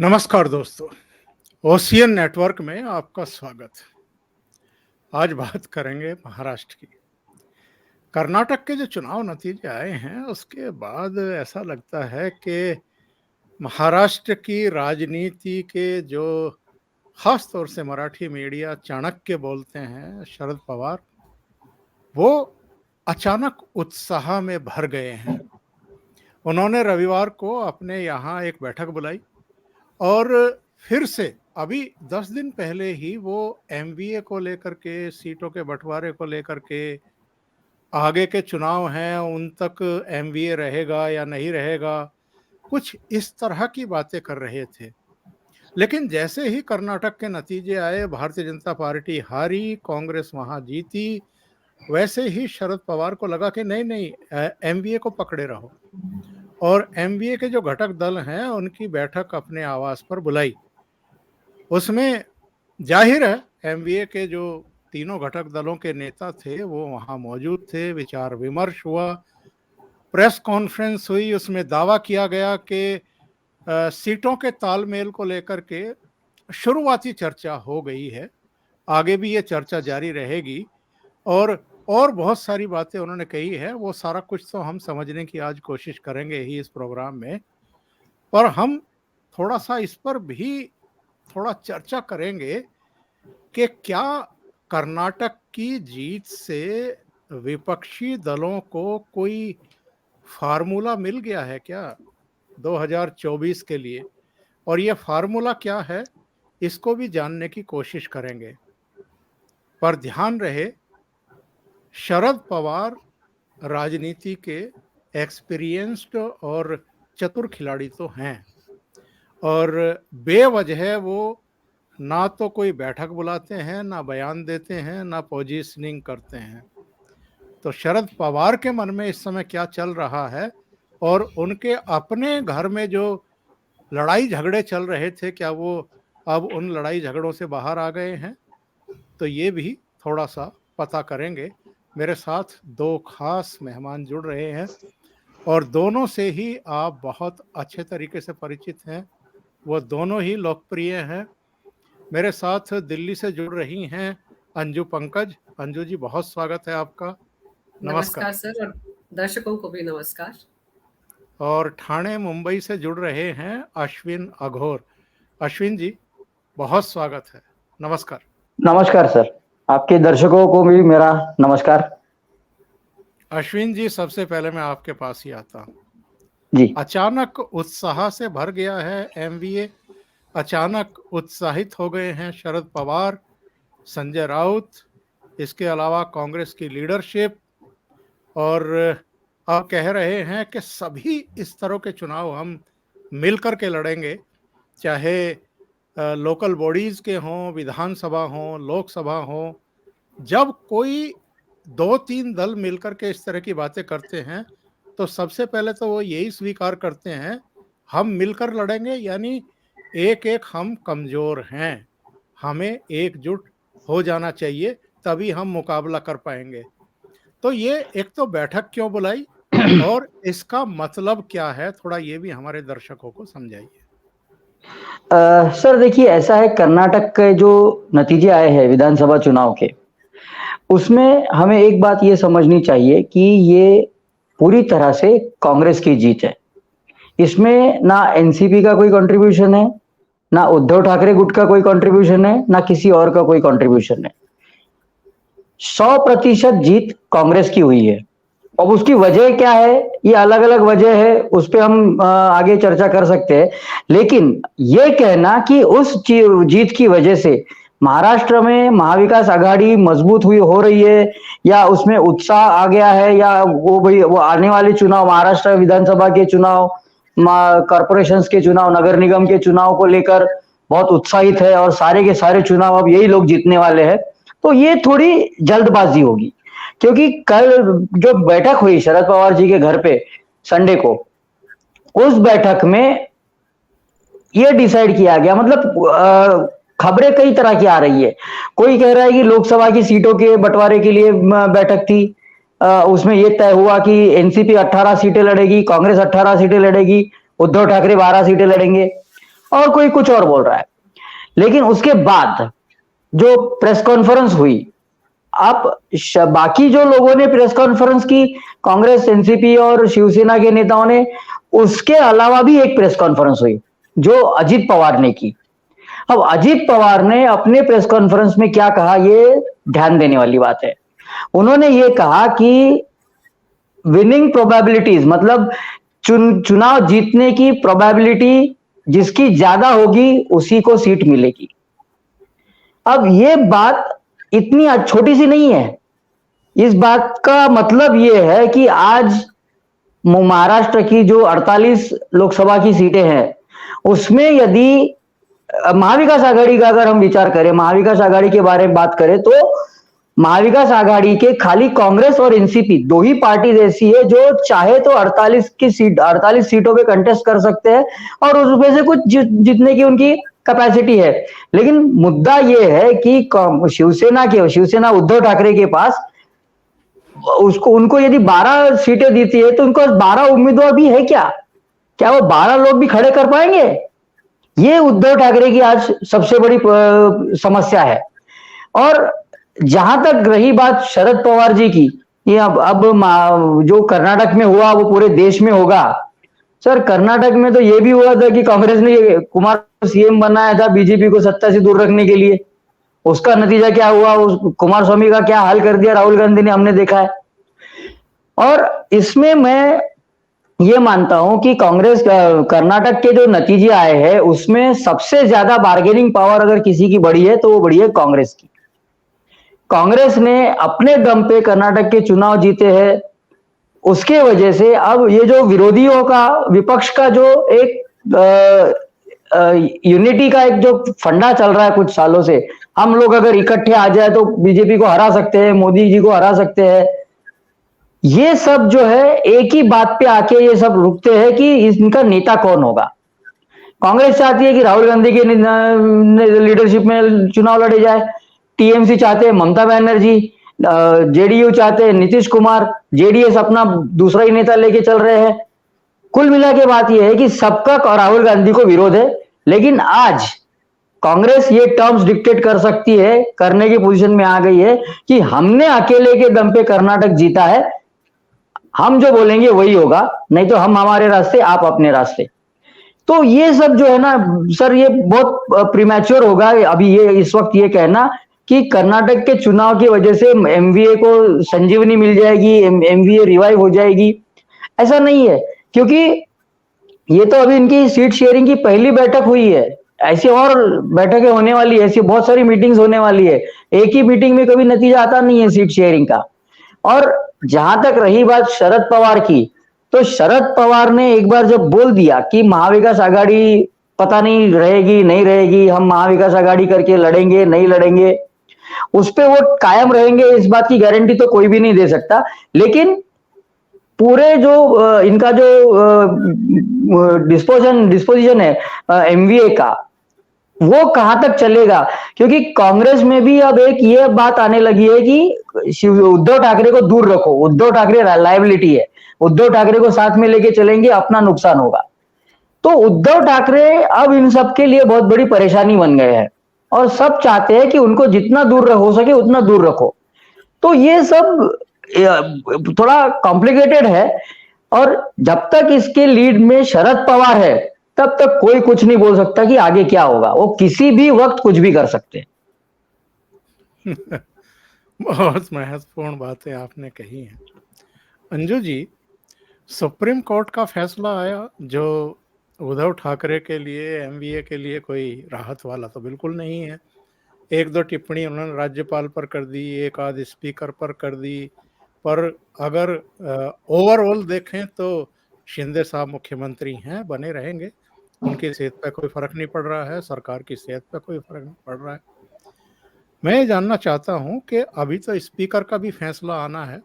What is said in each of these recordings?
नमस्कार दोस्तों, ocean network में आपका स्वागत। आज बात करेंगे महाराष्ट्र की। कर्नाटक के जो चुनाव नतीजे आए हैं, उसके बाद ऐसा लगता है कि महाराष्ट्र की राजनीति के जो खास तौर से मराठी मीडिया चाणक्य बोलते हैं, शरद पवार, वो अचानक उत्साह में भर गए हैं। उन्होंने रविवार को अपने यहाँ एक बैठक बुलाई और फिर से अभी 10 दिन पहले ही वो एमवीए को लेकर के, सीटों के बंटवारे को लेकर के, आगे के चुनाव हैं उन तक एमवीए रहेगा या नहीं रहेगा, कुछ इस तरह की बातें कर रहे थे। लेकिन जैसे ही कर्नाटक के नतीजे आए, भारतीय जनता पार्टी हारी, कांग्रेस वहां जीती, वैसे ही शरद पवार को लगा कि नहीं नहीं, एमवीए को पकड़े रहो और एमवीए के जो घटक दल हैं उनकी बैठक अपने आवास पर बुलाई। उसमें जाहिर है एमवीए के जो तीनों घटक दलों के नेता थे वो वहां मौजूद थे। विचार विमर्श हुआ, प्रेस कॉन्फ्रेंस हुई, उसमें दावा किया गया कि सीटों के तालमेल को लेकर के शुरुआती चर्चा हो गई है, आगे भी ये चर्चा जारी रहेगी और बहुत सारी बातें उन्होंने कही है। वो सारा कुछ तो हम समझने की आज कोशिश करेंगे ही इस प्रोग्राम में, पर हम थोड़ा सा इस पर भी थोड़ा चर्चा करेंगे कि क्या कर्नाटक की जीत से विपक्षी दलों को कोई फार्मूला मिल गया है क्या 2024 के लिए, और ये फार्मूला क्या है इसको भी जानने की कोशिश करेंगे। पर ध्यान रहे, शरद पवार राजनीति के एक्सपीरियंस्ड और चतुर खिलाड़ी तो हैं, और बेवजह वो ना तो कोई बैठक बुलाते हैं, ना बयान देते हैं, ना पोजीशनिंग करते हैं। तो शरद पवार के मन में इस समय क्या चल रहा है और उनके अपने घर में जो लड़ाई झगड़े चल रहे थे, क्या वो अब उन लड़ाई झगड़ों से बाहर आ गए हैं, तो ये भी थोड़ा सा पता करेंगे। मेरे साथ दो खास मेहमान जुड़ रहे हैं और दोनों से ही आप बहुत अच्छे तरीके से परिचित हैं, वो दोनों ही लोकप्रिय हैं। मेरे साथ दिल्ली से जुड़ रही हैं अंजू पंकज। अंजू जी, बहुत स्वागत है आपका। नमस्कार सर, और दर्शकों को भी नमस्कार। और ठाणे मुंबई से जुड़ रहे हैं अश्विन अघोर। अश्विन जी, बहुत स्वागत है। नमस्कार। नमस्कार सर, आपके दर्शकों को भी मेरा नमस्कार। अश्विन जी, सबसे पहले मैं आपके पास ही आता हूँ जी। अचानक उत्साह से भर गया है एमवीए, अचानक उत्साहित हो गए हैं शरद पवार, संजय राउत, इसके अलावा कांग्रेस की लीडरशिप, और अब कह रहे हैं कि सभी इस तरह के चुनाव हम मिलकर के लड़ेंगे, चाहे लोकल बॉडीज के हों, विधानसभा हों, लोकसभा हों। जब कोई 2-3 दल मिलकर के इस तरह की बातें करते हैं तो सबसे पहले तो वो यही स्वीकार करते हैं, हम मिलकर लड़ेंगे, यानी एक एक हम कमजोर हैं, हमें एकजुट हो जाना चाहिए, तभी हम मुकाबला कर पाएंगे। तो ये एक तो बैठक क्यों बुलाई और इसका मतलब क्या है, थोड़ा ये भी हमारे दर्शकों को समझाइए। सर देखिए, ऐसा है, कर्नाटक के जो नतीजे आए हैं विधानसभा चुनाव के, उसमें हमें एक बात ये समझनी चाहिए कि ये पूरी तरह से कांग्रेस की जीत है। इसमें ना एनसीपी का कोई कंट्रीब्यूशन है, ना उद्धव ठाकरे गुट का कोई कंट्रीब्यूशन है, ना किसी और का कोई कंट्रीब्यूशन है। 100% जीत कांग्रेस की हुई है। अब उसकी वजह क्या है, ये अलग अलग वजह है, उस पर हम आगे चर्चा कर सकते हैं। लेकिन ये कहना कि उस जीत की वजह से महाराष्ट्र में महाविकास आघाड़ी मजबूत हुई हो रही है, या उसमें उत्साह आ गया है, या वो आने वाले चुनाव, महाराष्ट्र विधानसभा के चुनाव, कॉर्पोरेशंस के चुनाव, नगर निगम के चुनाव को लेकर बहुत उत्साहित है और सारे के सारे चुनाव अब यही लोग जीतने वाले हैं, तो ये थोड़ी जल्दबाजी होगी। क्योंकि कल जो बैठक हुई शरद पवार जी के घर पे संडे को, उस बैठक में ये डिसाइड किया गया, मतलब खबरें कई तरह की आ रही है। कोई कह रहा है कि लोकसभा की सीटों के बंटवारे के लिए बैठक थी, उसमें यह तय हुआ कि एनसीपी 18 सीटें लड़ेगी, कांग्रेस 18 सीटें लड़ेगी, उद्धव ठाकरे 12 सीटें लड़ेंगे। और कोई कुछ और बोल रहा है। लेकिन उसके बाद जो प्रेस कॉन्फ्रेंस हुई, आप बाकी जो लोगों ने प्रेस कॉन्फ्रेंस की, कांग्रेस, एनसीपी और शिवसेना के नेताओं ने, उसके अलावा भी एक प्रेस कॉन्फ्रेंस हुई जो अजीत पवार ने की। अब अजीत पवार ने अपने प्रेस कॉन्फ्रेंस में क्या कहा, ये ध्यान देने वाली बात है। उन्होंने ये कहा कि विनिंग प्रोबेबिलिटीज, मतलब चुनाव जीतने की प्रोबेबिलिटी जिसकी ज्यादा होगी उसी को सीट मिलेगी। अब ये बात इतनी छोटी सी नहीं है। इस बात का मतलब ये है कि आज महाराष्ट्र की जो 48 लोकसभा की सीटें हैं, उसमें यदि महाविकास आघाड़ी का अगर हम विचार करें, महाविकास आघाड़ी के बारे में बात करें, तो महाविकास आघाड़ी के खाली कांग्रेस और एनसीपी दो ही पार्टी ऐसी है जो चाहे तो 48 सीटों पे कंटेस्ट कर सकते हैं और उसमें से कुछ जीतने की उनकी कैपेसिटी है। लेकिन मुद्दा यह है कि शिवसेना उद्धव ठाकरे के पास उनको यदि 12 सीटें देती है तो उनको 12 उम्मीदवार भी है क्या वो 12 लोग भी खड़े कर पाएंगे? ये उद्धव ठाकरे की आज सबसे बड़ी समस्या है। और जहां तक रही बात शरद पवार जी की, ये अब जो कर्नाटक में हुआ वो पूरे देश में होगा। सर, कर्नाटक में तो ये भी हुआ था कि कांग्रेस ने कुमार सीएम बनाया था बीजेपी को सत्ता से दूर रखने के लिए। उसका नतीजा क्या हुआ, कुमार स्वामी का क्या हाल कर दिया राहुल गांधी ने, हमने देखा है। और इसमें मैं ये मानता हूं कि कांग्रेस कर्नाटक के जो नतीजे आए हैं उसमें सबसे ज्यादा बार्गेनिंग पावर अगर किसी की बड़ी है तो वो बड़ी है कांग्रेस की। कांग्रेस ने अपने दम पे कर्नाटक के चुनाव जीते हैं। उसके वजह से अब ये जो विरोधियों का, विपक्ष का जो एक यूनिटी का एक जो फंडा चल रहा है कुछ सालों से, हम लोग अगर इकट्ठे आ जाए तो बीजेपी को हरा सकते हैं, मोदी जी को हरा सकते हैं, ये सब जो है एक ही बात पे आके ये सब रुकते हैं कि इनका नेता कौन होगा। कांग्रेस चाहती है कि राहुल गांधी के लीडरशिप में चुनाव लड़े जाए, टीएमसी चाहते हैं ममता बनर्जी, जेडीयू चाहते हैं नीतीश कुमार, जेडीएस अपना दूसरा ही नेता लेके चल रहे हैं। कुल मिला के बात यह है कि सबका राहुल गांधी को विरोध है। लेकिन आज कांग्रेस ये टर्म्स डिक्टेट कर सकती है, करने की पोजीशन में आ गई है कि हमने अकेले के दम पे कर्नाटक जीता है, हम जो बोलेंगे वही होगा, नहीं तो हम हमारे रास्ते, आप अपने रास्ते। तो ये सब जो है ना सर, ये बहुत प्रीमैच्योर होगा अभी ये इस वक्त ये कहना कि कर्नाटक के चुनाव की वजह से एमवीए को संजीवनी मिल जाएगी, एमवीए रिवाइव हो जाएगी, ऐसा नहीं है। क्योंकि ये तो अभी इनकी सीट शेयरिंग की पहली बैठक हुई है, ऐसी और बैठकें होने वाली है, ऐसी बहुत सारी मीटिंग्स होने वाली है। एक ही मीटिंग में कभी नतीजा आता नहीं है सीट शेयरिंग का। और जहां तक रही बात शरद पवार की, तो शरद पवार ने एक बार जब बोल दिया कि महाविकास आघाड़ी पता नहीं रहेगी नहीं रहेगी, हम महाविकास आघाड़ी करके लड़ेंगे नहीं लड़ेंगे, उस पे वो कायम रहेंगे, इस बात की गारंटी तो कोई भी नहीं दे सकता। लेकिन पूरे जो इनका जो डिस्पोजिशन है एमवीए का, वो कहां तक चलेगा? क्योंकि कांग्रेस में भी अब एक ये बात आने लगी है कि उद्धव ठाकरे को दूर रखो, उद्धव ठाकरे लायबिलिटी है, उद्धव ठाकरे को साथ में लेके चलेंगे अपना नुकसान होगा। तो उद्धव ठाकरे अब इन सब के लिए बहुत बड़ी परेशानी बन गए हैं और सब चाहते हैं कि उनको जितना दूर हो सके उतना दूर रखो। तो ये सब थोड़ा कॉम्प्लिकेटेड है और जब तक इसके लीड में शरद पवार है तब तक कोई कुछ नहीं बोल सकता कि आगे क्या होगा। वो किसी भी वक्त कुछ भी कर सकते हैं। बहुत महत्वपूर्ण बातें आपने कही हैं अंजू जी। सुप्रीम कोर्ट का फैसला आया जो उद्धव ठाकरे के लिए, एमवीए के लिए कोई राहत वाला तो बिल्कुल नहीं है। एक दो टिप्पणी उन्होंने राज्यपाल पर कर दी, एक आध स्पीकर पर कर दी, पर अगर ओवरऑल देखें तो शिंदे साहब मुख्यमंत्री हैं, बने रहेंगे, उनकी सेहत पे कोई फर्क नहीं पड़ रहा है, सरकार की सेहत पे कोई फर्क नहीं पड़ रहा है। मैं ये जानना चाहता हूं कि अभी तो स्पीकर का भी फैसला आना है,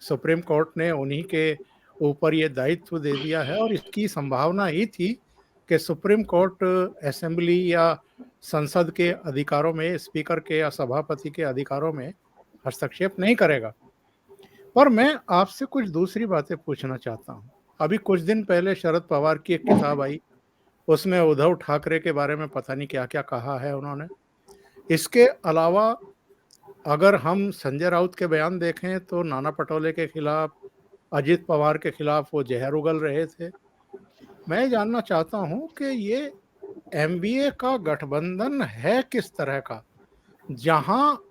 सुप्रीम कोर्ट ने उन्हीं के ऊपर ये दायित्व दे दिया है और इसकी संभावना ही थी कि सुप्रीम कोर्ट असेंबली या संसद के अधिकारों में, स्पीकर के या सभापति के अधिकारों में हस्तक्षेप नहीं करेगा। पर मैं आपसे कुछ दूसरी बातें पूछना चाहता हूं। अभी कुछ दिन पहले शरद पवार की एक किताब आई, उसमें उद्धव ठाकरे के बारे में पता नहीं क्या-क्या कहा है उन्होंने। इसके अलावा अगर हम संजय राउत के बयान देखें तो नाना पटोले के खिलाफ, अजित पवार के खिलाफ वो जहर उगल रहे थे। मैं ये जानना चाहता हूँ कि ये एमवीए का गठबंधन है किस तरह का? जहाँ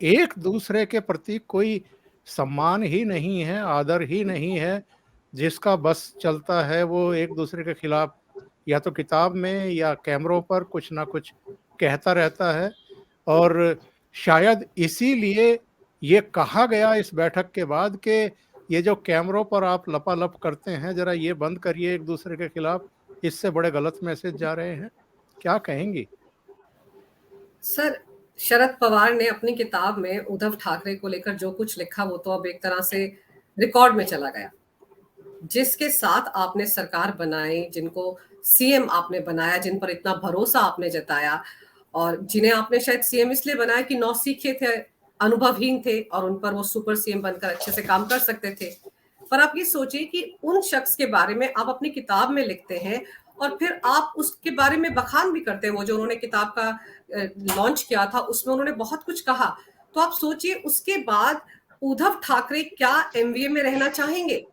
एक दूसरे के प्रति कोई सम्मान ही नहीं है, आदर ही नहीं है, जिसका बस चलता है वो एक दूसरे के खिलाफ या तो किताब में या कैमरों पर कुछ ना कुछ कहता रहता है। और शायद इसीलिए ये कहा गया इस बैठक के बाद कि ये जो कैमरों पर आप लपालप करते हैं, ज़रा ये बंद करिए एक दूसरे के खिलाफ, इससे बड़े गलत मैसेज जा रहे हैं। क्या कहेंगी? सर, शरद पवार ने अपनी किताब में उद्धव ठाकरे को लेकर जो कुछ लिखा वो तो अब एक तरह से रिकॉर्ड में चला गया। जिसके साथ आपने सरकार बनाई, जिनको सीएम आपने बनाया, जिन पर इतना भरोसा आपने जताया और जिन्हें आपने शायद सीएम इसलिए बनाया कि नौसिखिए थे, अनुभवहीन थे और उन पर वो सुपर सीएम बनकर अच्छे से काम कर सकते थे। पर आप ये सोचिए कि उन शख्स के बारे में आप अपनी किताब में लिखते हैं और फिर आप उसके बारे में बखान भी करते हैं। वो जो उन्होंने किताब का लॉन्च किया था उसमें उन्होंने बहुत कुछ कहा। तो आप सोचिए उसके बाद उद्धव ठाकरे क्या एमवीए में रहना चाहेंगे?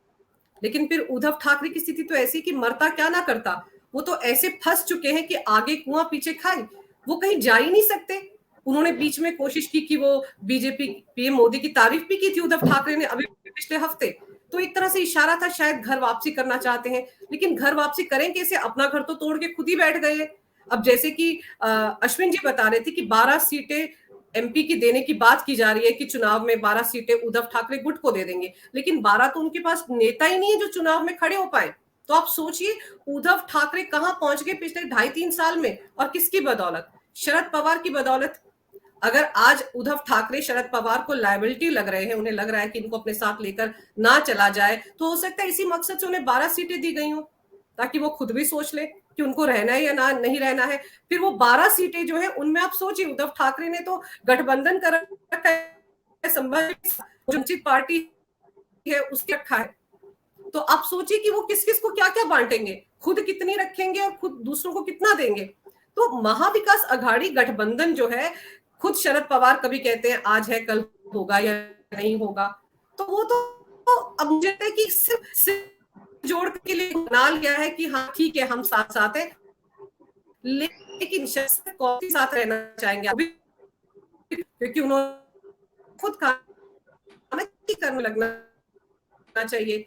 लेकिन फिर उद्धव ठाकरे की स्थिति तो ऐसी कि मरता क्या ना करता, वो तो ऐसे फंस चुके हैं कि आगे कुआं पीछे खाए, वो कहीं जा ही नहीं सकते। उन्होंने बीच में कोशिश की कि वो बीजेपी पीएम मोदी की तारीफ भी की थी उद्धव ठाकरे ने अभी पिछले हफ्ते। तो एक तरह से इशारा था शायद घर वापसी करना चाहते हैं, लेकिन घर वापसी करें कैसे? अपना घर तो तोड़ के खुद ही बैठ गए। अब जैसे कि अश्विन जी बता रहे थे कि 12 सीटें एमपी की देने की बात की जा रही है कि चुनाव में 12 सीटें उद्धव ठाकरे गुट को दे देंगे, लेकिन 12 तो उनके पास नेता ही नहीं है जो चुनाव में खड़े हो पाए। तो आप सोचिए उद्धव ठाकरे कहां पहुंच गए पिछले 2.5-3 साल में और किसकी बदौलत? शरद पवार की बदौलत। अगर आज उद्धव ठाकरे शरद पवार को लायबिलिटी लग रहे हैं, उन्हें लग रहा है कि इनको अपने साथ लेकर ना चला जाए, तो हो सकता है इसी मकसद से उन्हें 12 सीटें दी गई हो ताकि वो खुद भी सोच ले कि उनको रहना है या ना नहीं रहना है। फिर वो 12 सीटें जो है उनमें आप सोचिए उद्धव ठाकरे ने तो गठबंधन कर रखा है, वंचित पार्टी है उसके रखा है। तो आप सोचिए कि वो किस किस को क्या क्या बांटेंगे, खुद कितनी रखेंगे और खुद दूसरों को कितना देंगे। तो महाविकास अघाड़ी गठबंधन जो है, खुद शरद पवार कभी कहते हैं आज है कल होगा या नहीं होगा, तो वो तो अब मुझे लगता है कि सिर्फ जोड़ के लिए बना लिया है कि हाँ ठीक है हम साथ साथ हैं, लेकिन शख्स कौन सी साथ रहना चाहेंगे अभी, क्योंकि उन्होंने खुद खाना की करने लगना चाहिए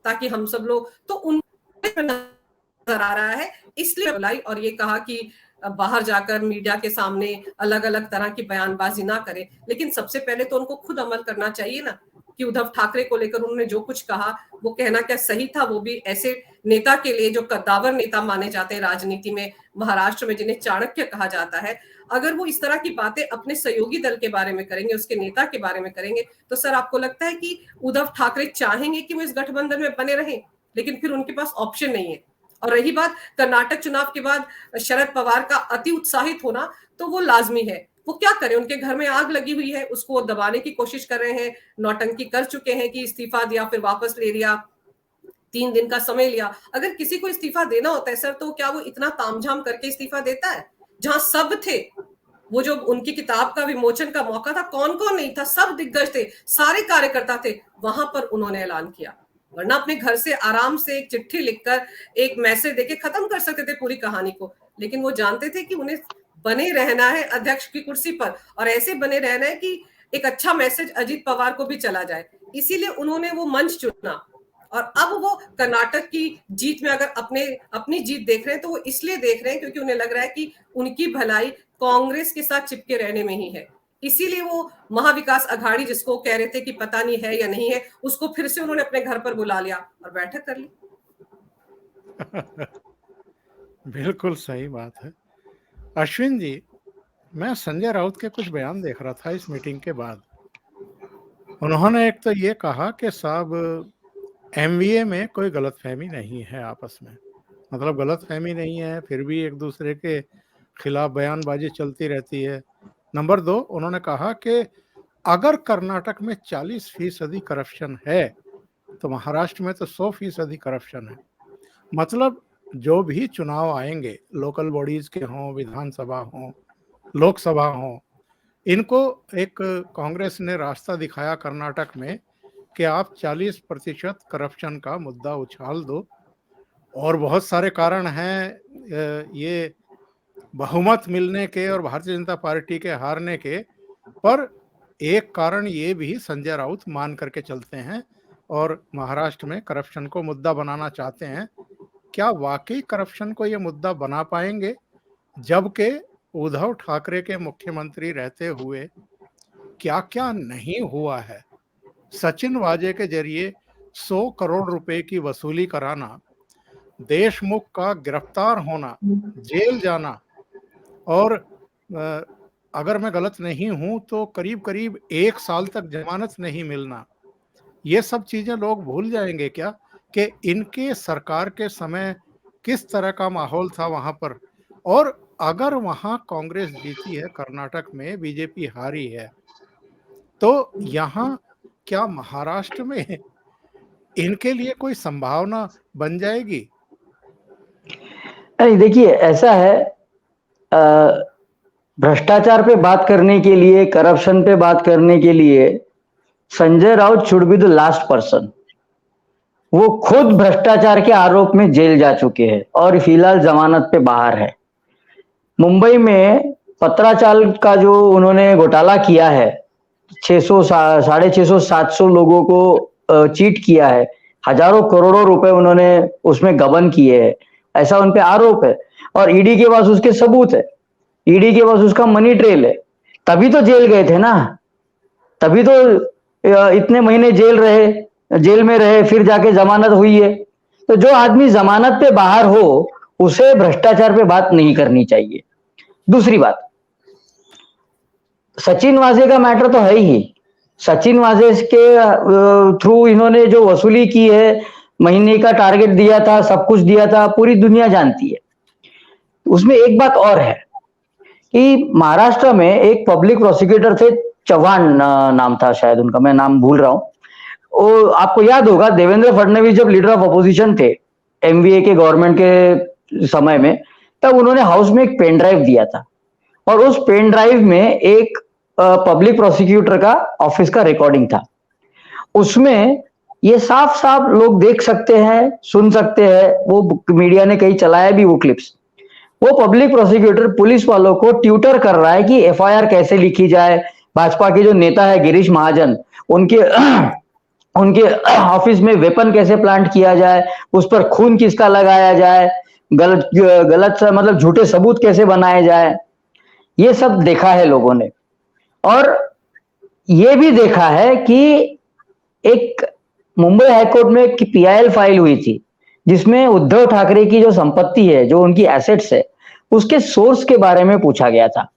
ताकि हम सब लोग तो उन नजर आ रहा है। इसलिए बुलाई और ये कहा कि बाहर जाकर मीडिया के सामने अलग अलग तरह की बयानबाजी ना करें, लेकिन सबसे पहले तो उनको खुद अमल करना चाहिए ना कि उद्धव ठाकरे को लेकर उन्होंने जो कुछ कहा वो कहना क्या सही था? वो भी ऐसे नेता के लिए जो कद्दावर नेता माने जाते हैं राजनीति में, महाराष्ट्र में जिन्हें चाणक्य कहा जाता है, अगर वो इस तरह की बातें अपने सहयोगी दल के बारे में करेंगे, उसके नेता के बारे में करेंगे, तो सर आपको लगता है कि उद्धव ठाकरे चाहेंगे कि वो इस गठबंधन में बने रहें? लेकिन फिर उनके पास ऑप्शन नहीं है। और रही बात कर्नाटक चुनाव के बाद शरद पवार का अति उत्साहित होना, तो वो लाजमी है। वो क्या करें? उनके घर में आग लगी हुई है, उसको वो दबाने की कोशिश कर रहे हैं, नौटंकी कर चुके हैं कि इस्तीफा दिया फिर वापस ले लिया, 3 दिन का समय लिया। अगर किसी को इस्तीफा देना होता है सर, तो क्या वो इतना तामझाम करके इस्तीफा देता है? जहां सब थे, वो जो उनकी किताब का विमोचन का मौका था, कौन कौन नहीं था? सब दिग्गज थे, सारे कार्यकर्ता थे, वहां पर उन्होंने ऐलान किया। वरना अपने घर से आराम से एक चिट्ठी लिखकर एक मैसेज देके खत्म कर सकते थे पूरी कहानी को, लेकिन वो जानते थे कि उन्हें बने रहना है अध्यक्ष की कुर्सी पर और ऐसे बने रहना है कि एक अच्छा मैसेज अजीत पवार को भी चला जाए। इसीलिए उन्होंने वो मंच चुना और अब वो कर्नाटक की जीत में अगर अपनी जीत देख रहे हैं तो वो इसलिए देख रहे हैं क्योंकि उन्हें लग रहा है कि उनकी भलाई कांग्रेस के साथ चिपके रहने में ही है। इसीलिए वो महाविकास अघाड़ी जिसको कह रहे थे कि पता नहीं है या नहीं है, उसको फिर से उन्होंने अपने घर पर बुला लिया और बैठक कर ली। बिल्कुल सही बात है। अश्विन जी, मैं संजय राउत के कुछ बयान देख रहा था इस मीटिंग के बाद। उन्होंने एक तो ये कहा कि साहब एमवीए में कोई गलतफहमी नहीं है आपस में, मतलब गलतफहमी नहीं है, फिर भी एक दूसरे के खिलाफ बयानबाजी चलती रहती है। नंबर 2, उन्होंने कहा कि अगर कर्नाटक में 40% करप्शन है तो महाराष्ट्र में तो 100% करप्शन है। मतलब जो भी चुनाव आएंगे, लोकल बॉडीज के हों, विधानसभा हों, लोकसभा हों, इनको एक कांग्रेस ने रास्ता दिखाया कर्नाटक में कि आप 40% करप्शन का मुद्दा उछाल दो। और बहुत सारे कारण हैं ये बहुमत मिलने के और भारतीय जनता पार्टी के हारने के, पर एक कारण ये भी संजय राउत मान करके चलते हैं और महाराष्ट्र में करप्शन को मुद्दा बनाना चाहते हैं। क्या वाकई करप्शन को ये मुद्दा बना पाएंगे, जबकि उद्धव ठाकरे के मुख्यमंत्री रहते हुए क्या क्या नहीं हुआ है? सचिन वाजे के जरिए 100 करोड़ रुपए की वसूली कराना, देशमुख का गिरफ्तार होना, जेल जाना, और अगर मैं गलत नहीं हूं तो करीब करीब 1 साल तक जमानत नहीं मिलना, ये सब चीजें लोग भूल जाएंगे क्या कि इनके सरकार के समय किस तरह का माहौल था वहां पर? और अगर वहां कांग्रेस जीती है, कर्नाटक में बीजेपी हारी है, तो यहाँ क्या महाराष्ट्र में इनके लिए कोई संभावना बन जाएगी? नहीं, देखिए ऐसा है, भ्रष्टाचार पे बात करने के लिए, करप्शन पे बात करने के लिए Sanjay Raut should be the last person. वो खुद भ्रष्टाचार के आरोप में जेल जा चुके हैं और फिलहाल जमानत पे बाहर है। मुंबई में पत्राचाल का जो उन्होंने घोटाला किया है, 600 650 700 लोगों को चीट किया है, हजारों करोड़ों रुपए उन्होंने उसमें गबन किए हैं, ऐसा उन पे आरोप है। और ईडी के पास उसके सबूत है, ईडी के पास उसका मनी ट्रेल है, तभी तो जेल गए थे ना, तभी तो इतने महीने जेल में रहे, फिर जाके जमानत हुई है। तो जो आदमी जमानत पे बाहर हो उसे भ्रष्टाचार पे बात नहीं करनी चाहिए। दूसरी बात, सचिन वाजे का मैटर तो है ही। सचिन वाजे के थ्रू इन्होंने जो वसूली की है, महीने का टारगेट दिया था, सब कुछ दिया था, पूरी दुनिया जानती है। उसमें एक बात और है कि महाराष्ट्र में एक पब्लिक प्रोसिक्यूटर थे, चौहान नाम था शायद उनका, मैं नाम भूल रहा हूं। आपको याद होगा देवेंद्र फडणवीस जब लीडर ऑफ अपोजिशन थे एमवीए के गवर्नमेंट के समय में, तब उन्होंने हाउस में एक पेन ड्राइव दिया था और उस पेन ड्राइव में एक पब्लिक प्रोसिक्यूटर का ऑफिस का रिकॉर्डिंग था। उसमें ये साफ साफ लोग देख सकते हैं, सुन सकते हैं, वो मीडिया ने कहीं चलाया भी वो क्लिप्स। वो पब्लिक प्रोसिक्यूटर पुलिस वालों को ट्यूटर कर रहा है कि एफआईआर कैसे लिखी जाए। भाजपा के जो नेता है गिरीश महाजन, उनके ऑफिस में वेपन कैसे प्लांट किया जाए, उस पर खून किसका लगाया जाए, गलत मतलब झूठे सबूत कैसे बनाए जाए, ये सब देखा है लोगों ने। और ये भी देखा है कि एक मुंबई हाईकोर्ट में एक पीआईएल फाइल हुई थी जिसमें उद्धव ठाकरे की जो संपत्ति है, जो उनकी एसेट्स है, उसके सोर्स के बारे में पूछा गया था।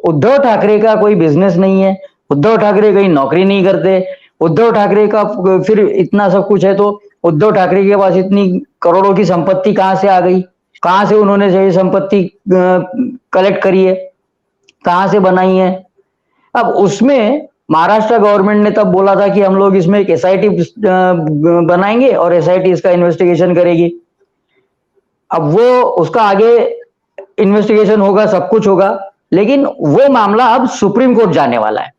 उद्धव ठाकरे का कोई बिजनेस नहीं है, उद्धव ठाकरे कहीं नौकरी नहीं करते, उद्धव ठाकरे का फिर इतना सब कुछ है तो उद्धव ठाकरे के पास इतनी करोड़ों की संपत्ति कहां से आ गई, कहां से उन्होंने ये संपत्ति कलेक्ट करी है, कहां से बनाई है। अब उसमें महाराष्ट्र गवर्नमेंट ने तब बोला था कि हम लोग इसमें एक एसआईटी बनाएंगे और एसआईटी इसका इन्वेस्टिगेशन करेगी। अब वो उसका आगे इन्वेस्टिगेशन होगा, सब कुछ होगा, लेकिन वो मामला अब सुप्रीम कोर्ट जाने वाला है।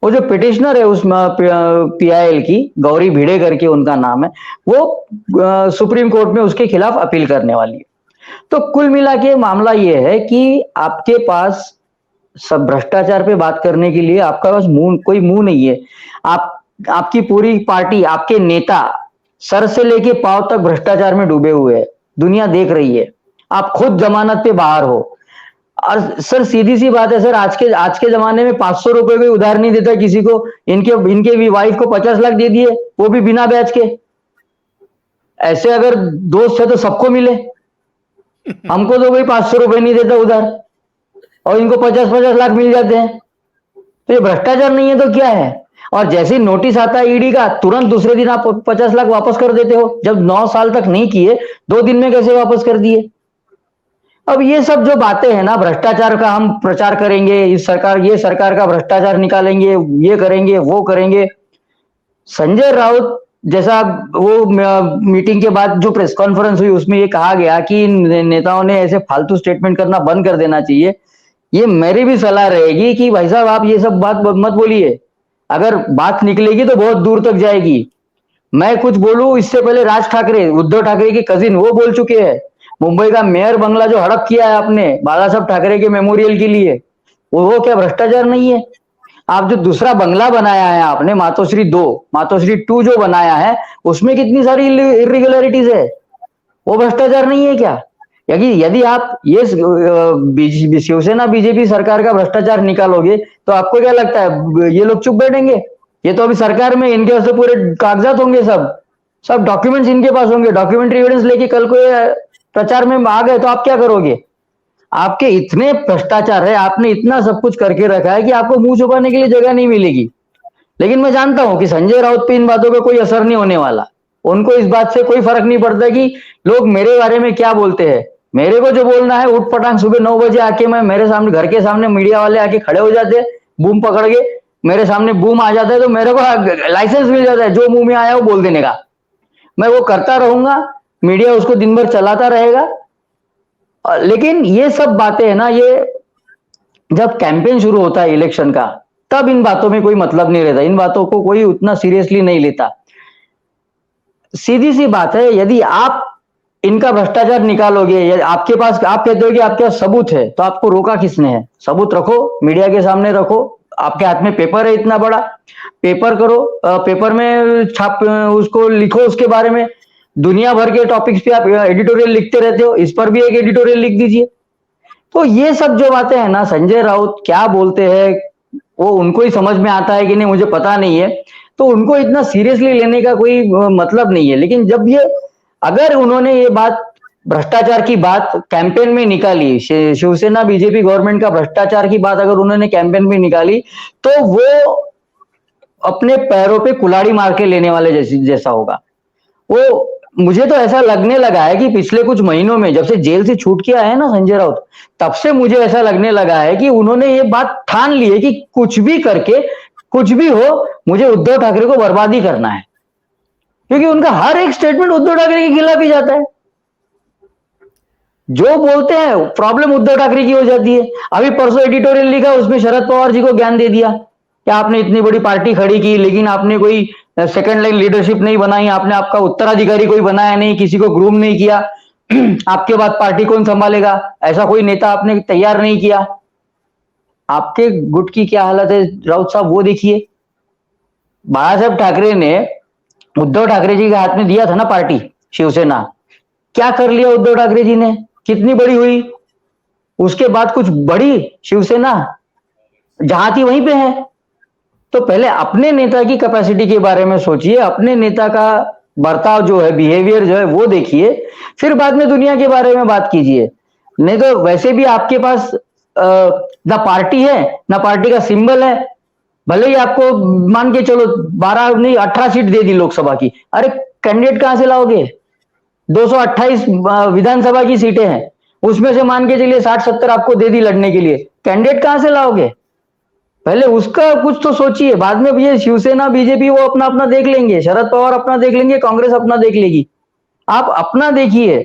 वो जो पिटिशनर है उस पीआईएल की, गौरी भिड़े करके उनका नाम है, वो सुप्रीम कोर्ट में उसके खिलाफ अपील करने वाली है। तो कुल मिला के मामला ये है कि आपके पास सब भ्रष्टाचार पे बात करने के लिए आपका पास कोई मुंह नहीं है। आपकी पूरी पार्टी, आपके नेता सर से लेके पांव तक भ्रष्टाचार में डूबे हुए हैं, दुनिया देख रही है। आप खुद जमानत पे बाहर हो। और सर सीधी सी बात है सर, आज के जमाने में 500 रुपए भी उधार नहीं देता किसी को। इनके भी वाइफ को 50 लाख दे दिए, वो भी बिना ब्याज के। ऐसे अगर दोस्त है तो सबको मिले, हमको तो कोई 500 रुपए नहीं देता उधार और इनको 50-50 लाख मिल जाते हैं। तो ये भ्रष्टाचार नहीं है तो क्या है? और जैसे नोटिस आता है ईडी का, तुरंत दूसरे दिन आप 50 लाख वापस कर देते हो। जब 9 साल तक नहीं किए, 2 दिन में कैसे वापस कर दिए? अब ये सब जो बातें हैं ना, भ्रष्टाचार का हम प्रचार करेंगे, ये सरकार का भ्रष्टाचार निकालेंगे, ये करेंगे वो करेंगे। संजय राउत जैसा वो मीटिंग के बाद जो प्रेस कॉन्फ्रेंस हुई उसमें ये कहा गया कि इन नेताओं ने ऐसे फालतू स्टेटमेंट करना बंद कर देना चाहिए। ये मेरी भी सलाह रहेगी कि भाई साहब आप ये सब बात मत बोलिए, अगर बात निकलेगी तो बहुत दूर तक जाएगी। मैं कुछ बोलूं इससे पहले राज ठाकरे, उद्धव ठाकरे के कजिन, वो बोल चुके हैं। मुंबई का मेयर बंगला जो हड़प किया है आपने बाला साहब ठाकरे के मेमोरियल के लिए, वो क्या भ्रष्टाचार नहीं है? आप जो दूसरा बंगला बनाया है आपने, मातोश्री 2, मातोश्री 2 जो बनाया है उसमें कितनी सारी इरेगुलरिटीज है, वो भ्रष्टाचार नहीं है क्या? यदि आप ये शिवसेना बीजेपी सरकार का भ्रष्टाचार निकालोगे तो आपको क्या लगता है ये लोग चुप बैठेंगे? ये तो अभी सरकार में इनके पास तो पूरे कागजात होंगे, सब डॉक्यूमेंट्स इनके पास होंगे, डॉक्यूमेंट्री एविडेंस लेके कल को ये प्रचार में आ गए तो आप क्या करोगे? आपके इतने भ्रष्टाचार है, आपने इतना सब कुछ करके रखा है कि आपको मुंह छुपाने के लिए जगह नहीं मिलेगी। लेकिन मैं जानता हूं कि संजय राउत पे इन बातों का कोई असर नहीं होने वाला, उनको इस बात से कोई फर्क नहीं पड़ता कि लोग मेरे बारे में क्या बोलते हैं। मेरे को जो बोलना है उठ पटांग सुबह 9 बजे आके मैं मेरे सामने घर के सामने मीडिया वाले आके खड़े हो जाते हैं, बूम पकड़ के मेरे सामने बूम आ जाता है तो मेरे को लाइसेंस मिल जाता है जो मुंह में आया वो बोल देने का। मैं वो करता रहूंगा, मीडिया उसको दिन भर चलाता रहेगा। लेकिन ये सब बातें है ना, ये जब कैंपेन शुरू होता है इलेक्शन का तब इन बातों में कोई मतलब नहीं रहता, इन बातों को कोई उतना सीरियसली नहीं लेता। सीधी सी बात है, यदि आप इनका भ्रष्टाचार निकालोगे, आपके पास, आप कहते हो कि आपके पास सबूत है, तो आपको रोका किसने है? सबूत रखो, मीडिया के सामने रखो, आपके हाथ में पेपर है इतना बड़ा, पेपर करो, पेपर में छाप, उसको लिखो, उसके बारे में दुनिया भर के टॉपिक्स पे आप एडिटोरियल लिखते रहते हो, इस पर भी एक एडिटोरियल लिख दीजिए। तो ये सब जो बातें हैं ना, संजय राउत क्या बोलते हैं वो उनको ही समझ में आता है कि नहीं मुझे पता नहीं है, तो उनको इतना सीरियसली लेने का कोई मतलब नहीं है। लेकिन जब ये, अगर उन्होंने ये बात, भ्रष्टाचार की बात कैंपेन में निकाली, शिवसेना बीजेपी गवर्नमेंट का भ्रष्टाचार की बात अगर उन्होंने कैंपेन में निकाली, तो वो अपने पैरों पे कुल्हाड़ी मार के लेने वाले जैसा होगा। वो, मुझे तो ऐसा लगने लगा है कि पिछले कुछ महीनों में जब से जेल से छूट के आए हैं ना संजय राउत, तब से मुझे ऐसा लगने लगा है कि उन्होंने ये बात ठान ली है कि कुछ भी करके, कुछ भी हो, मुझे उद्धव ठाकरे को बर्बाद ही करना है। क्योंकि उनका हर एक स्टेटमेंट उद्धव ठाकरे के खिलाफ ही जाता है, जो बोलते हैं प्रॉब्लम उद्धव ठाकरे की हो जाती है। अभी परसों एडिटोरियल लिखा, उसमें शरद पवार जी को ज्ञान दे दिया कि आपने इतनी बड़ी पार्टी खड़ी की लेकिन आपने कोई सेकंड लाइन लीडरशिप नहीं बनाई, आपने आपका उत्तराधिकारी कोई बनाया नहीं, किसी को ग्रूम नहीं किया, आपके बाद पार्टी कौन संभालेगा, ऐसा कोई नेता आपने तैयार नहीं किया। आपके गुट की क्या हालत है राउत साहब, वो देखिए। बाला साहब ठाकरे ने उद्धव ठाकरे जी के हाथ में दिया था ना पार्टी शिवसेना, क्या कर लिया उद्धव ठाकरे जी ने, कितनी बड़ी हुई, उसके बाद कुछ बड़ी शिवसेना जहां थी वहीं पे है। तो पहले अपने नेता की कैपेसिटी के बारे में सोचिए, अपने नेता का बर्ताव जो है, बिहेवियर जो है वो देखिए, फिर बाद में दुनिया के बारे में बात कीजिए। नहीं तो वैसे भी आपके पास ना पार्टी है, ना पार्टी का सिंबल है। भले ही आपको मान के चलो 12 नहीं 18 सीट दे दी लोकसभा की, अरे कैंडिडेट कहां से लाओगे? 228 विधानसभा की सीटें हैं, उसमें से मान के चलिए 60-70 आपको दे दी लड़ने के लिए, कैंडिडेट कहां से लाओगे? पहले उसका कुछ तो सोचिए। बाद में ये शिवसेना बीजेपी वो अपना अपना देख लेंगे, शरद पवार अपना देख लेंगे, कांग्रेस अपना देख लेगी, आप अपना देखिए।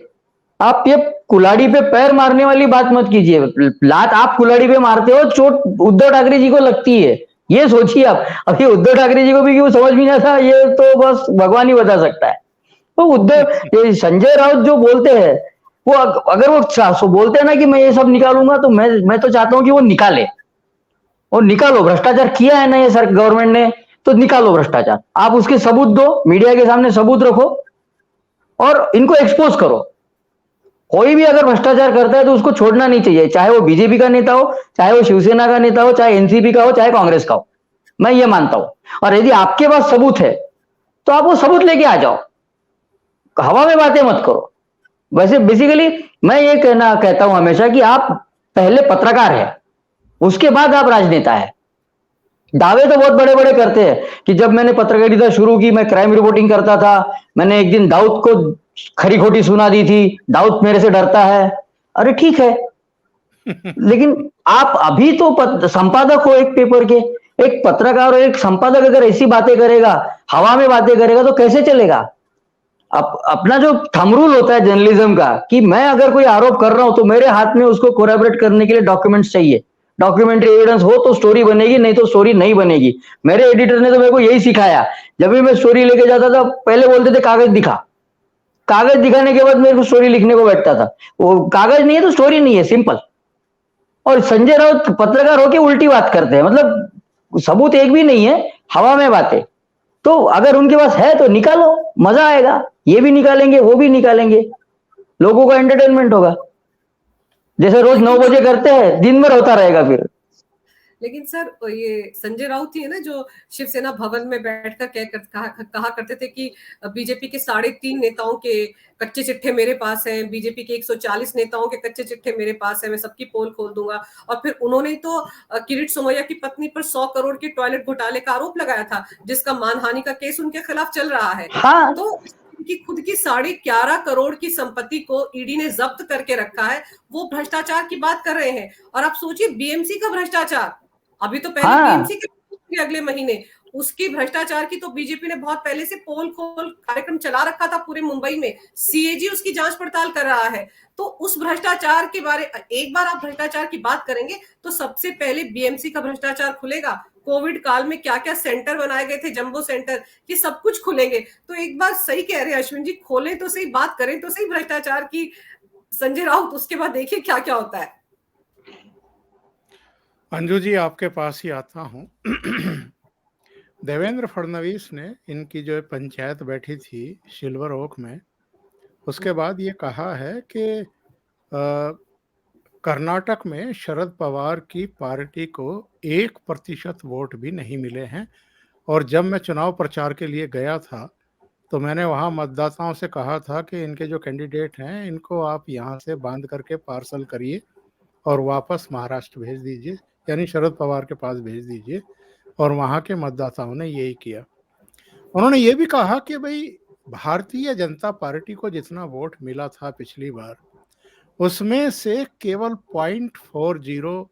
आप ये कुल्हाड़ी पे पैर मारने वाली बात मत कीजिए। लात आप कुल्हाड़ी पे मारते हो, चोट उद्धव ठाकरे जी को लगती है, ये सोचिए आप। अभी उद्धव ठाकरे जी को भी क्यों समझ में नहीं आता, ये तो बस भगवान ही बता सकता है। तो उद्धव, संजय राउत जो बोलते हैं, वो अगर वो बोलते हैं ना कि मैं ये सब निकालूंगा, तो मैं तो चाहता हूं कि वो निकाले, और निकालो। भ्रष्टाचार किया है ना ये सर गवर्नमेंट ने, तो निकालो भ्रष्टाचार। आप उसके सबूत दो, मीडिया के सामने सबूत रखो और इनको एक्सपोज करो। कोई भी अगर भ्रष्टाचार करता है तो उसको छोड़ना नहीं चाहिए, चाहे वो बीजेपी का नेता हो, चाहे वो शिवसेना का नेता हो, चाहे एनसीपी का हो, चाहे कांग्रेस का हो, मैं ये मानता हूं। और यदि आपके पास सबूत है तो आप वो सबूत लेके आ जाओ, हवा में बातें मत करो। वैसे बेसिकली मैं ये कहता हूं हमेशा कि आप पहले पत्रकार है, उसके बाद आप राजनेता है। दावे तो बहुत बड़े बड़े करते हैं कि जब मैंने पत्रकारिता शुरू की, मैं क्राइम रिपोर्टिंग करता था, मैंने एक दिन दाऊद को खरी खोटी सुना दी थी, दाऊद मेरे से डरता है। अरे ठीक है, लेकिन आप अभी तो संपादक हो एक पेपर के, एक पत्रकार और एक संपादक अगर ऐसी बातें करेगा, हवा में बातें करेगा, तो कैसे चलेगा? अपना जो थंब रूल होता है जर्नलिज्म का, कि मैं अगर कोई आरोप कर रहा हूं तो मेरे हाथ में उसको कोरैबोरेट करने के लिए डॉक्यूमेंट्स चाहिए। डॉक्यूमेंट्री एविडेंस हो तो स्टोरी बनेगी, नहीं तो स्टोरी नहीं बनेगी। मेरे एडिटर ने तो मेरे को यही सिखाया। जब भी मैं स्टोरी लेके जाता था, पहले बोलते थे कागज दिखा, कागज दिखाने के बाद मेरे को स्टोरी लिखने को बैठता था। वो कागज नहीं है तो स्टोरी नहीं है, सिंपल। और संजय राउत पत्रकार होके उल्टी बात करते हैं, मतलब सबूत एक भी नहीं है, हवा में बातें। तो अगर उनके पास है तो निकालो, मजा आएगा। ये भी निकालेंगे, वो भी निकालेंगे, लोगों का एंटरटेनमेंट होगा। जैसे रोज 9 बजे करते हैं, दिन भर होता रहेगा फिर। लेकिन सर, ये संजय राउत ही है ना जो शिवसेना भवन में बैठकर कहा करते थे कि बीजेपी के 3.5 नेताओं के कच्चे चिट्ठे मेरे पास हैं, बीजेपी के 140 नेताओं के कच्चे चिट्ठे मेरे पास हैं, मैं सबकी पोल खोल दूंगा। और फिर उन्होंने तो किरीट सोमैया की पत्नी पर 100 करोड़ के टॉयलेट घोटाले का आरोप लगाया था, जिसका मानहानि का केस उनके खिलाफ चल रहा है। हाँ। तो कि खुद की 11.5 करोड़ की संपत्ति को ईडी ने जब्त करके रखा है, वो भ्रष्टाचार की बात कर रहे हैं। और आप सोचिए बीएमसी का भ्रष्टाचार, अभी तो पहले बीएमसी के अगले महीने उसकी भ्रष्टाचार की तो बीजेपी ने बहुत पहले से पोल खोल कार्यक्रम चला रखा था पूरे मुंबई में, सीएजी उसकी जांच पड़ताल कर रहा है। तो उस भ्रष्टाचार के बारे, एक बार आप भ्रष्टाचार की बात करेंगे तो सबसे पहले बीएमसी का भ्रष्टाचार खुलेगा। कोविड काल में क्या क्या सेंटर बनाए गए थे, जंबो सेंटर, ये सब कुछ खुलेंगे। तो एक बार सही कह रहे हैं अश्विन जी, खोलें तो सही, बात करें तो सही भ्रष्टाचार की संजय राउत, उसके बाद देखिए क्या क्या होता है। अंजू जी, आपके पास ही आता हूं। देवेंद्र फडणवीस ने इनकी जो पंचायत बैठी थी सिल्वर ओक में, उसके बाद ये कहा है कि कर्नाटक में शरद पवार की पार्टी को 1% वोट भी नहीं मिले हैं। और जब मैं चुनाव प्रचार के लिए गया था तो मैंने वहां मतदाताओं से कहा था कि इनके जो कैंडिडेट हैं इनको आप यहाँ से बांध करके पार्सल करिए और वापस महाराष्ट्र भेज दीजिए, यानी शरद पवार के पास भेज दीजिए। और वहाँ के मतदाताओं ने यही किया। उन्होंने ये भी कहा कि भाई भारतीय जनता पार्टी को जितना वोट मिला था पिछली बार, उसमें से केवल 0.40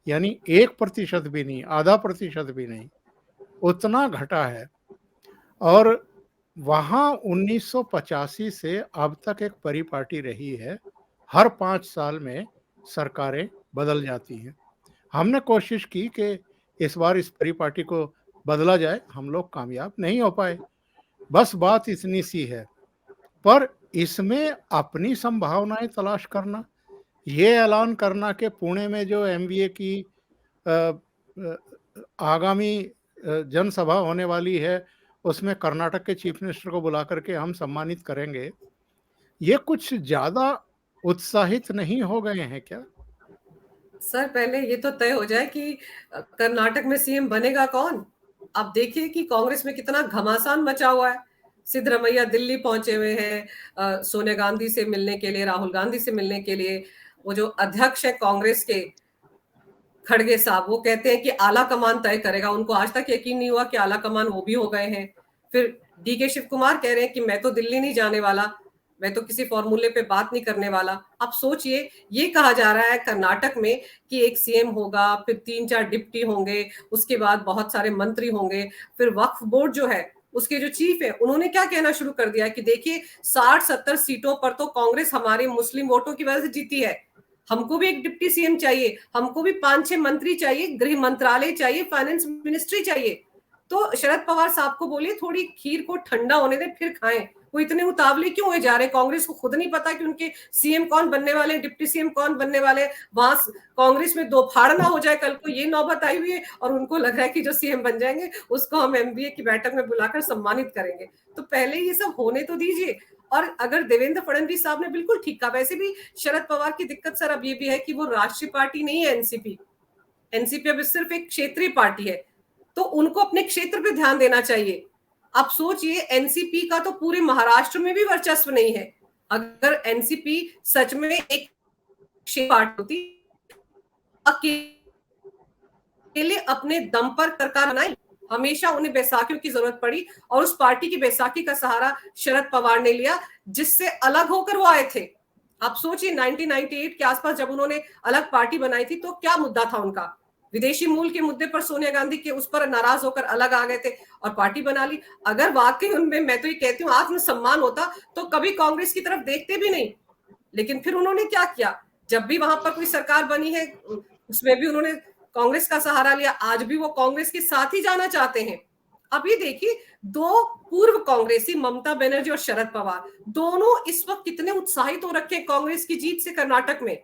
यानी 1% भी नहीं, आधा प्रतिशत भी नहीं, उतना घटा है। और वहाँ 1985 से अब तक एक परिपाटी रही है, हर 5 साल में सरकारें बदल जाती हैं। हमने कोशिश की कि इस बार इस परिपाटी को बदला जाए, हम लोग कामयाब नहीं हो पाए। बस बात इतनी सी है। पर इसमें अपनी संभावनाएं तलाश करना, ये ऐलान करना कि पुणे में जो एमबीए की आगामी जनसभा होने वाली है उसमें कर्नाटक के चीफ मिनिस्टर को बुला करके हम सम्मानित करेंगे, ये कुछ ज्यादा उत्साहित नहीं हो गए हैं क्या? सर, पहले ये तो तय हो जाए कि कर्नाटक में सीएम बनेगा कौन। आप देखिए कि कांग्रेस में कितना घमासान मचा हुआ है। सिद्धरमैया दिल्ली पहुंचे हुए हैं सोनिया गांधी से मिलने के लिए, राहुल गांधी से मिलने के लिए। वो जो अध्यक्ष है कांग्रेस के, खड़गे साहब, वो कहते हैं कि आला कमान तय करेगा। उनको आज तक यकीन नहीं हुआ कि आला कमान वो भी हो गए हैं। फिर डीके शिव कुमार कह रहे हैं कि मैं तो दिल्ली नहीं जाने वाला, मैं तो किसी फॉर्मूले पे बात नहीं करने वाला। आप सोचिए, ये कहा जा रहा है कर्नाटक में कि एक सीएम होगा, फिर 3-4 डिप्टी होंगे, उसके बाद बहुत सारे मंत्री होंगे। फिर वक्फ बोर्ड जो है उसके जो चीफ है, उन्होंने क्या कहना शुरू कर दिया कि देखिए 60-70 सीटों पर तो कांग्रेस हमारे मुस्लिम वोटों की वजह से जीती है, हमको भी एक डिप्टी सीएम चाहिए, हमको भी 5-6 मंत्री चाहिए, गृह मंत्रालय चाहिए, फाइनेंस मिनिस्ट्री चाहिए। तो शरद पवार साहब को बोलिए थोड़ी खीर को ठंडा होने दे फिर खाएं। वो इतने उतावले क्यों हुए जा रहे हैं? कांग्रेस को खुद नहीं पता कि उनके सीएम कौन बनने वाले, डिप्टी सीएम कौन बनने वाले। वहां कांग्रेस में दो फाड़ ना हो जाए कल को, ये नौबत आई हुई है। और उनको लग रहा है कि जो सीएम बन जाएंगे उसको हम एमबीए की बैठक में बुलाकर सम्मानित करेंगे। तो पहले ये सब होने तो दीजिए। और अगर देवेंद्र फडणवीस साहब ने बिल्कुल ठीक कहा, वैसे भी शरद पवार की दिक्कत सर अब ये भी है कि वो राष्ट्रीय पार्टी नहीं है एनसीपी। एनसीपी अब सिर्फ एक क्षेत्रीय पार्टी है, तो उनको अपने क्षेत्र पे ध्यान देना चाहिए। आप सोचिए, एनसीपी का तो पूरे महाराष्ट्र में भी वर्चस्व नहीं है। अगर एनसीपी सच में एक पार्टी होती, अकेले अपने दम पर सरकार बनाई, हमेशा उन्हें बैसाखियों की जरूरत पड़ी और उस पार्टी की बैसाखी का सहारा शरद पवार ने लिया, जिससे अलग होकर वो आए थे। आप सोचिए 1998 के आसपास जब उन्होंने अलग पार्टी बनाई थी तो क्या मुद्दा था उनका? विदेशी मूल के मुद्दे पर सोनिया गांधी के उस पर नाराज होकर अलग आ गए थे और पार्टी बना ली। अगर वाकई उनमें, मैं तो ये कहती हूँ, आत्मसम्मान होता तो कभी कांग्रेस की तरफ देखते भी नहीं। लेकिन फिर उन्होंने क्या किया, जब भी वहां पर कोई सरकार बनी है उसमें भी उन्होंने कांग्रेस का सहारा लिया। आज भी वो कांग्रेस के साथ ही जाना चाहते हैं। अब ये देखिए, दो पूर्व कांग्रेसी ममता बनर्जी और शरद पवार दोनों इस वक्त कितने उत्साहित हो रखे हैं कांग्रेस की जीत से कर्नाटक में।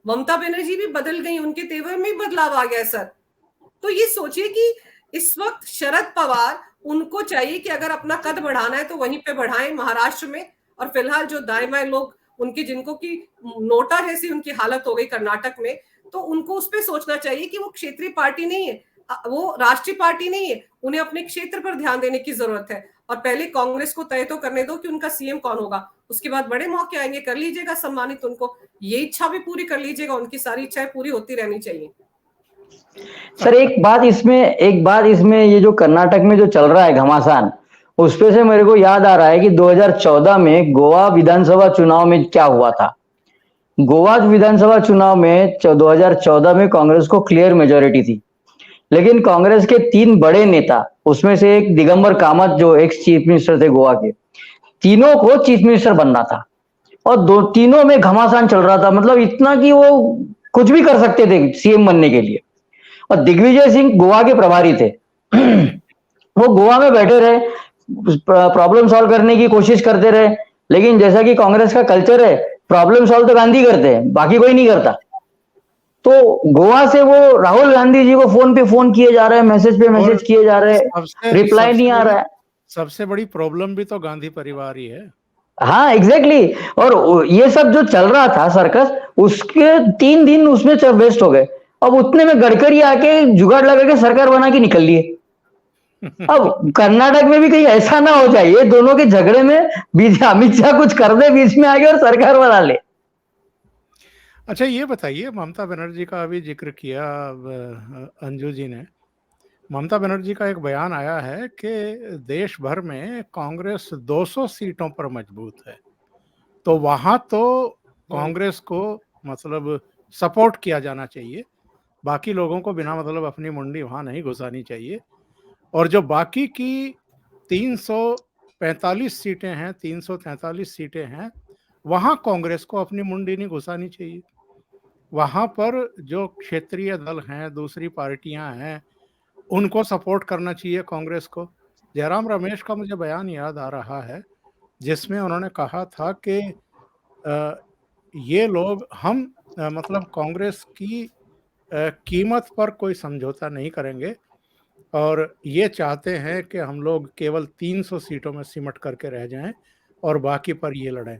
ममता बनर्जी भी बदल गई, उनके तेवर में बदलाव आ गया सर। तो ये सोचिए कि इस वक्त शरद पवार, उनको चाहिए कि अगर अपना कद बढ़ाना है तो वहीं पे बढ़ाएं महाराष्ट्र में। और फिलहाल जो दाएं बाएं लोग उनकी, जिनको की नोटा जैसी उनकी हालत हो गई कर्नाटक में, तो उनको उस पर सोचना चाहिए कि वो क्षेत्रीय पार्टी नहीं है, वो राष्ट्रीय पार्टी नहीं है, उन्हें अपने क्षेत्र पर ध्यान देने की जरूरत है। और पहले कांग्रेस को तय तो करने दो कि उनका सीएम कौन होगा, उसके बाद बड़े मौके आएंगे, कर लीजिएगा सम्मानित उनको। ये इच्छा भी पूरी कर लीजिएगा, उनकी सारी इच्छाएं पूरी होती रहनी चाहिए। सर एक बात इसमें ये जो कर्नाटक में जो चल रहा है घमासान, उस पे से मेरे को याद आ रहा है कि 2014 में गोवा विधानसभा चुनाव में क्या हुआ था। गोवा विधानसभा चुनाव में 2014 में कांग्रेस को क्लियर मेजोरिटी थी, लेकिन कांग्रेस के 3 बड़े नेता, उसमें से एक दिगंबर कामत जो एक्स चीफ मिनिस्टर थे गोवा के, तीनों को चीफ मिनिस्टर बनना था और तीनों में घमासान चल रहा था। मतलब इतना कि वो कुछ भी कर सकते थे सीएम बनने के लिए। और दिग्विजय सिंह गोवा के प्रभारी थे वो गोवा में बैठे रहे, प्रॉब्लम सॉल्व करने की कोशिश करते रहे। लेकिन जैसा कि कांग्रेस का कल्चर है, प्रॉब्लम सॉल्व तो गांधी करते हैं, बाकी कोई नहीं करता। तो गोवा से वो राहुल गांधी जी को फोन पे फोन किए जा रहे हैं, मैसेज पे मैसेज किए जा रहे हैं, रिप्लाई नहीं आ रहा है। सबसे बड़ी प्रॉब्लम भी तो गांधी परिवार ही है। हाँ एग्जैक्टली। और ये सब जो चल रहा था सर्कस, उसके 3 दिन उसमें वेस्ट हो गए। अब उतने में गडकरी आके जुगाड़ लगा के सरकार बना के निकल लिए। अब कर्नाटक में भी कहीं ऐसा ना हो जाए, ये दोनों के झगड़े में बीच अमित शाह कुछ कर दे बीच में आगे और सरकार बना ले। अच्छा ये बताइए, ममता बनर्जी का अभी जिक्र किया अंजू जी ने। ममता बनर्जी का एक बयान आया है कि देश भर में कांग्रेस 200 सीटों पर मजबूत है, तो वहां तो कांग्रेस को मतलब सपोर्ट किया जाना चाहिए, बाकी लोगों को बिना मतलब अपनी मुंडी वहां नहीं घुसानी चाहिए। और जो बाकी की 345 सीटें हैं, 343 सीटें हैं, वहां कांग्रेस को अपनी मुंडी नहीं घुसानी चाहिए। वहां पर जो क्षेत्रीय दल हैं, दूसरी पार्टियां हैं, उनको सपोर्ट करना चाहिए कांग्रेस को। जयराम रमेश का मुझे बयान याद आ रहा है जिसमें उन्होंने कहा था कि ये लोग, हम मतलब कांग्रेस की कीमत पर कोई समझौता नहीं करेंगे और ये चाहते हैं कि हम लोग केवल 300 सीटों में सिमट करके रह जाएं और बाकी पर ये लड़ें।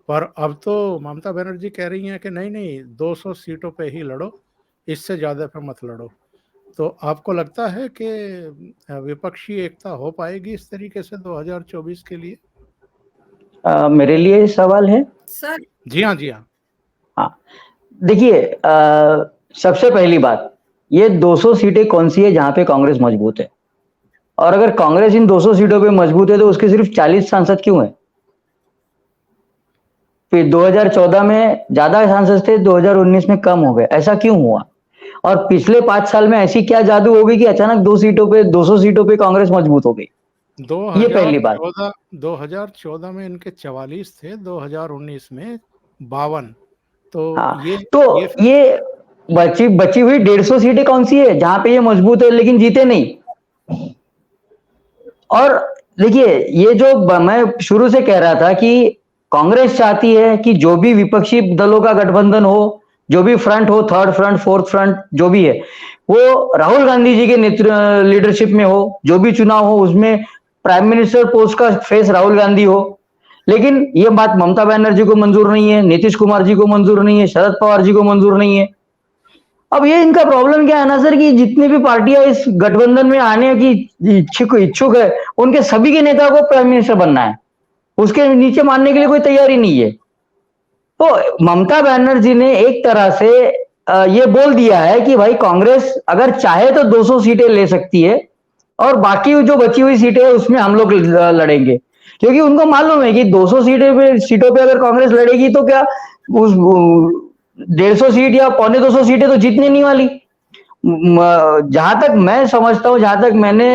पर अब तो ममता बनर्जी कह रही हैं कि नहीं 200 सीटों पे ही लड़ो, इससे ज़्यादा पे मत लड़ो। तो आपको लगता है कि विपक्षी एकता हो पाएगी इस तरीके से 2024 के लिए? मेरे लिए सवाल है सर। जी हाँ हाँ, देखिए सबसे पहली बात, ये 200 सीटें कौन सी है जहां पे कांग्रेस मजबूत है? और अगर कांग्रेस इन 200 सीटों पे मजबूत है तो उसके सिर्फ 40 सांसद क्यों हैं? फिर 2014 में ज्यादा सांसद थे, 2019 में कम हो गए, ऐसा क्यों हुआ? और पिछले 5 साल में ऐसी क्या जादू हो गई कि अचानक 200 सीटों पे कांग्रेस मजबूत हो गई? ये पहली बात। 2014 में इनके 44 थे, 2019 में 52। तो हाँ, ये बची हुई 150 सीटें कौन सी है जहां पे ये मजबूत है लेकिन जीते नहीं? और देखिए, ये जो मैं शुरू से कह रहा था कि कांग्रेस चाहती है कि जो भी विपक्षी दलों का गठबंधन हो, जो भी फ्रंट हो, 3rd फ्रंट, 4th फ्रंट, जो भी है, वो राहुल गांधी जी के लीडरशिप में हो। जो भी चुनाव हो उसमें प्राइम मिनिस्टर पोस्ट का फेस राहुल गांधी हो। लेकिन ये बात ममता बनर्जी को मंजूर नहीं है, नीतीश कुमार जी को मंजूर नहीं है, शरद पवार जी को मंजूर नहीं है। अब ये इनका प्रॉब्लम क्या है ना सर, कि जितनी भी पार्टियां इस गठबंधन में आने की इच्छुक है, उनके सभी के नेता को प्राइम मिनिस्टर बनना है, उसके नीचे मानने के लिए कोई तैयारी नहीं है। तो ममता बनर्जी ने एक तरह से ये बोल दिया है कि भाई कांग्रेस अगर चाहे तो 200 सीटें ले सकती है और बाकी जो बची हुई सीटें है उसमें हम लोग लड़ेंगे, क्योंकि उनको मालूम है कि 200 सीटों पे अगर कांग्रेस लड़ेगी तो क्या उस 150 सीट या 250 सीटें तो जीतने नहीं वाली। जहां तक मैं समझता हूं, जहां तक मैंने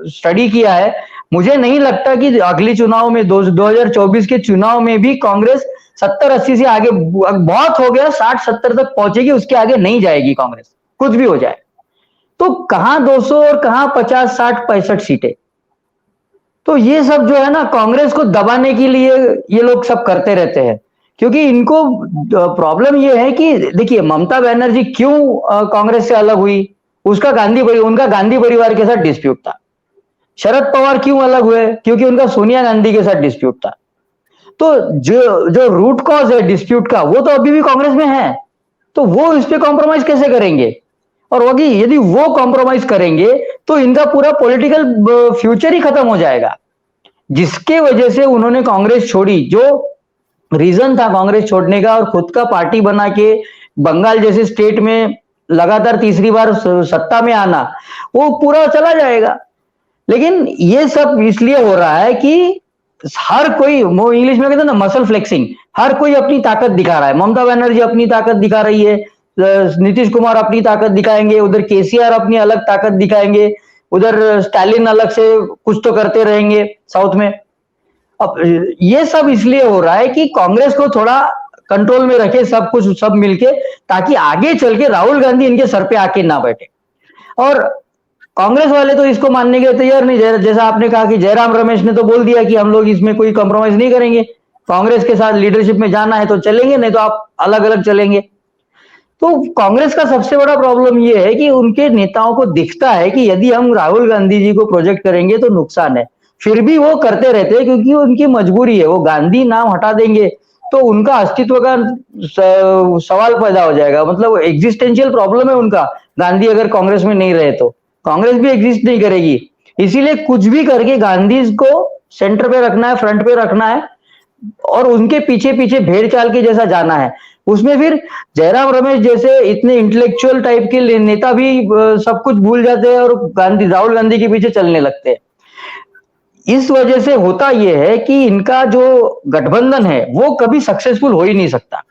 स्टडी किया है, मुझे नहीं लगता कि अगले चुनाव में 2024 के चुनाव में भी कांग्रेस 70-80 से आगे, बहुत हो गया 60-70 तक पहुंचेगी, उसके आगे नहीं जाएगी कांग्रेस, कुछ भी हो जाए। तो कहां 200 और कहां 50, 60, 65 सीटें। तो ये सब जो है ना, कांग्रेस को दबाने के लिए ये लोग सब करते रहते हैं, क्योंकि इनको प्रॉब्लम ये है कि देखिए, ममता बनर्जी क्यों कांग्रेस से अलग हुई, उसका उनका गांधी परिवार के साथ डिस्प्यूट था। शरद पवार क्यों अलग हुए, क्योंकि उनका सोनिया गांधी के साथ डिस्प्यूट था। तो जो जो रूट कॉज है डिस्प्यूट का, वो तो अभी भी कांग्रेस में है, तो वो इस पे कॉम्प्रोमाइज कैसे करेंगे? और यदि वो कॉम्प्रोमाइज करेंगे तो इनका पूरा पॉलिटिकल फ्यूचर ही खत्म हो जाएगा। जिसके वजह से उन्होंने कांग्रेस छोड़ी, जो रीजन था कांग्रेस छोड़ने का, और खुद का पार्टी बना के बंगाल जैसे स्टेट में लगातार तीसरी बार सत्ता में आना, वो पूरा चला जाएगा। लेकिन ये सब इसलिए हो रहा है कि हर कोई, वो इंग्लिश में कहते हैं ना मसल फ्लेक्सिंग, हर कोई अपनी ताकत दिखा रहा है। ममता बनर्जी अपनी ताकत दिखा रही है, नीतीश कुमार अपनी ताकत दिखाएंगे, उधर केसीआर अपनी अलग ताकत दिखाएंगे, उधर स्टालिन अलग से कुछ तो करते रहेंगे साउथ में। अब ये सब इसलिए हो रहा है कि कांग्रेस को थोड़ा कंट्रोल में रखे सब कुछ, सब मिलके, ताकि आगे चल के राहुल गांधी इनके सर पे आके ना बैठे। और कांग्रेस वाले तो इसको मानने के तैयार नहीं। जैसा आपने कहा कि जयराम रमेश ने तो बोल दिया कि हम लोग इसमें कोई कॉम्प्रोमाइज नहीं करेंगे, कांग्रेस के साथ लीडरशिप में जाना है तो चलेंगे, नहीं तो आप अलग अलग चलेंगे। तो कांग्रेस का सबसे बड़ा प्रॉब्लम यह है कि उनके नेताओं को दिखता है कि यदि हम राहुल गांधी जी को प्रोजेक्ट करेंगे तो नुकसान है, फिर भी वो करते रहते हैं, क्योंकि उनकी मजबूरी है। वो गांधी नाम हटा देंगे तो उनका अस्तित्व का सवाल पैदा हो जाएगा, मतलब एग्जिस्टेंशियल प्रॉब्लम है उनका। गांधी अगर कांग्रेस में नहीं रहे तो कांग्रेस भी एग्जिस्ट नहीं करेगी। इसीलिए कुछ भी करके गांधी को सेंटर पे रखना है, फ्रंट पे रखना है, और उनके पीछे पीछे भेड़ चाल के जैसा जाना है। उसमें फिर जयराम रमेश जैसे इतने इंटेलेक्चुअल टाइप के नेता भी सब कुछ भूल जाते हैं और राहुल गांधी के पीछे चलने लगते हैं। इस वजह से होता यह है कि इनका जो गठबंधन है वो कभी सक्सेसफुल हो ही नहीं सकता।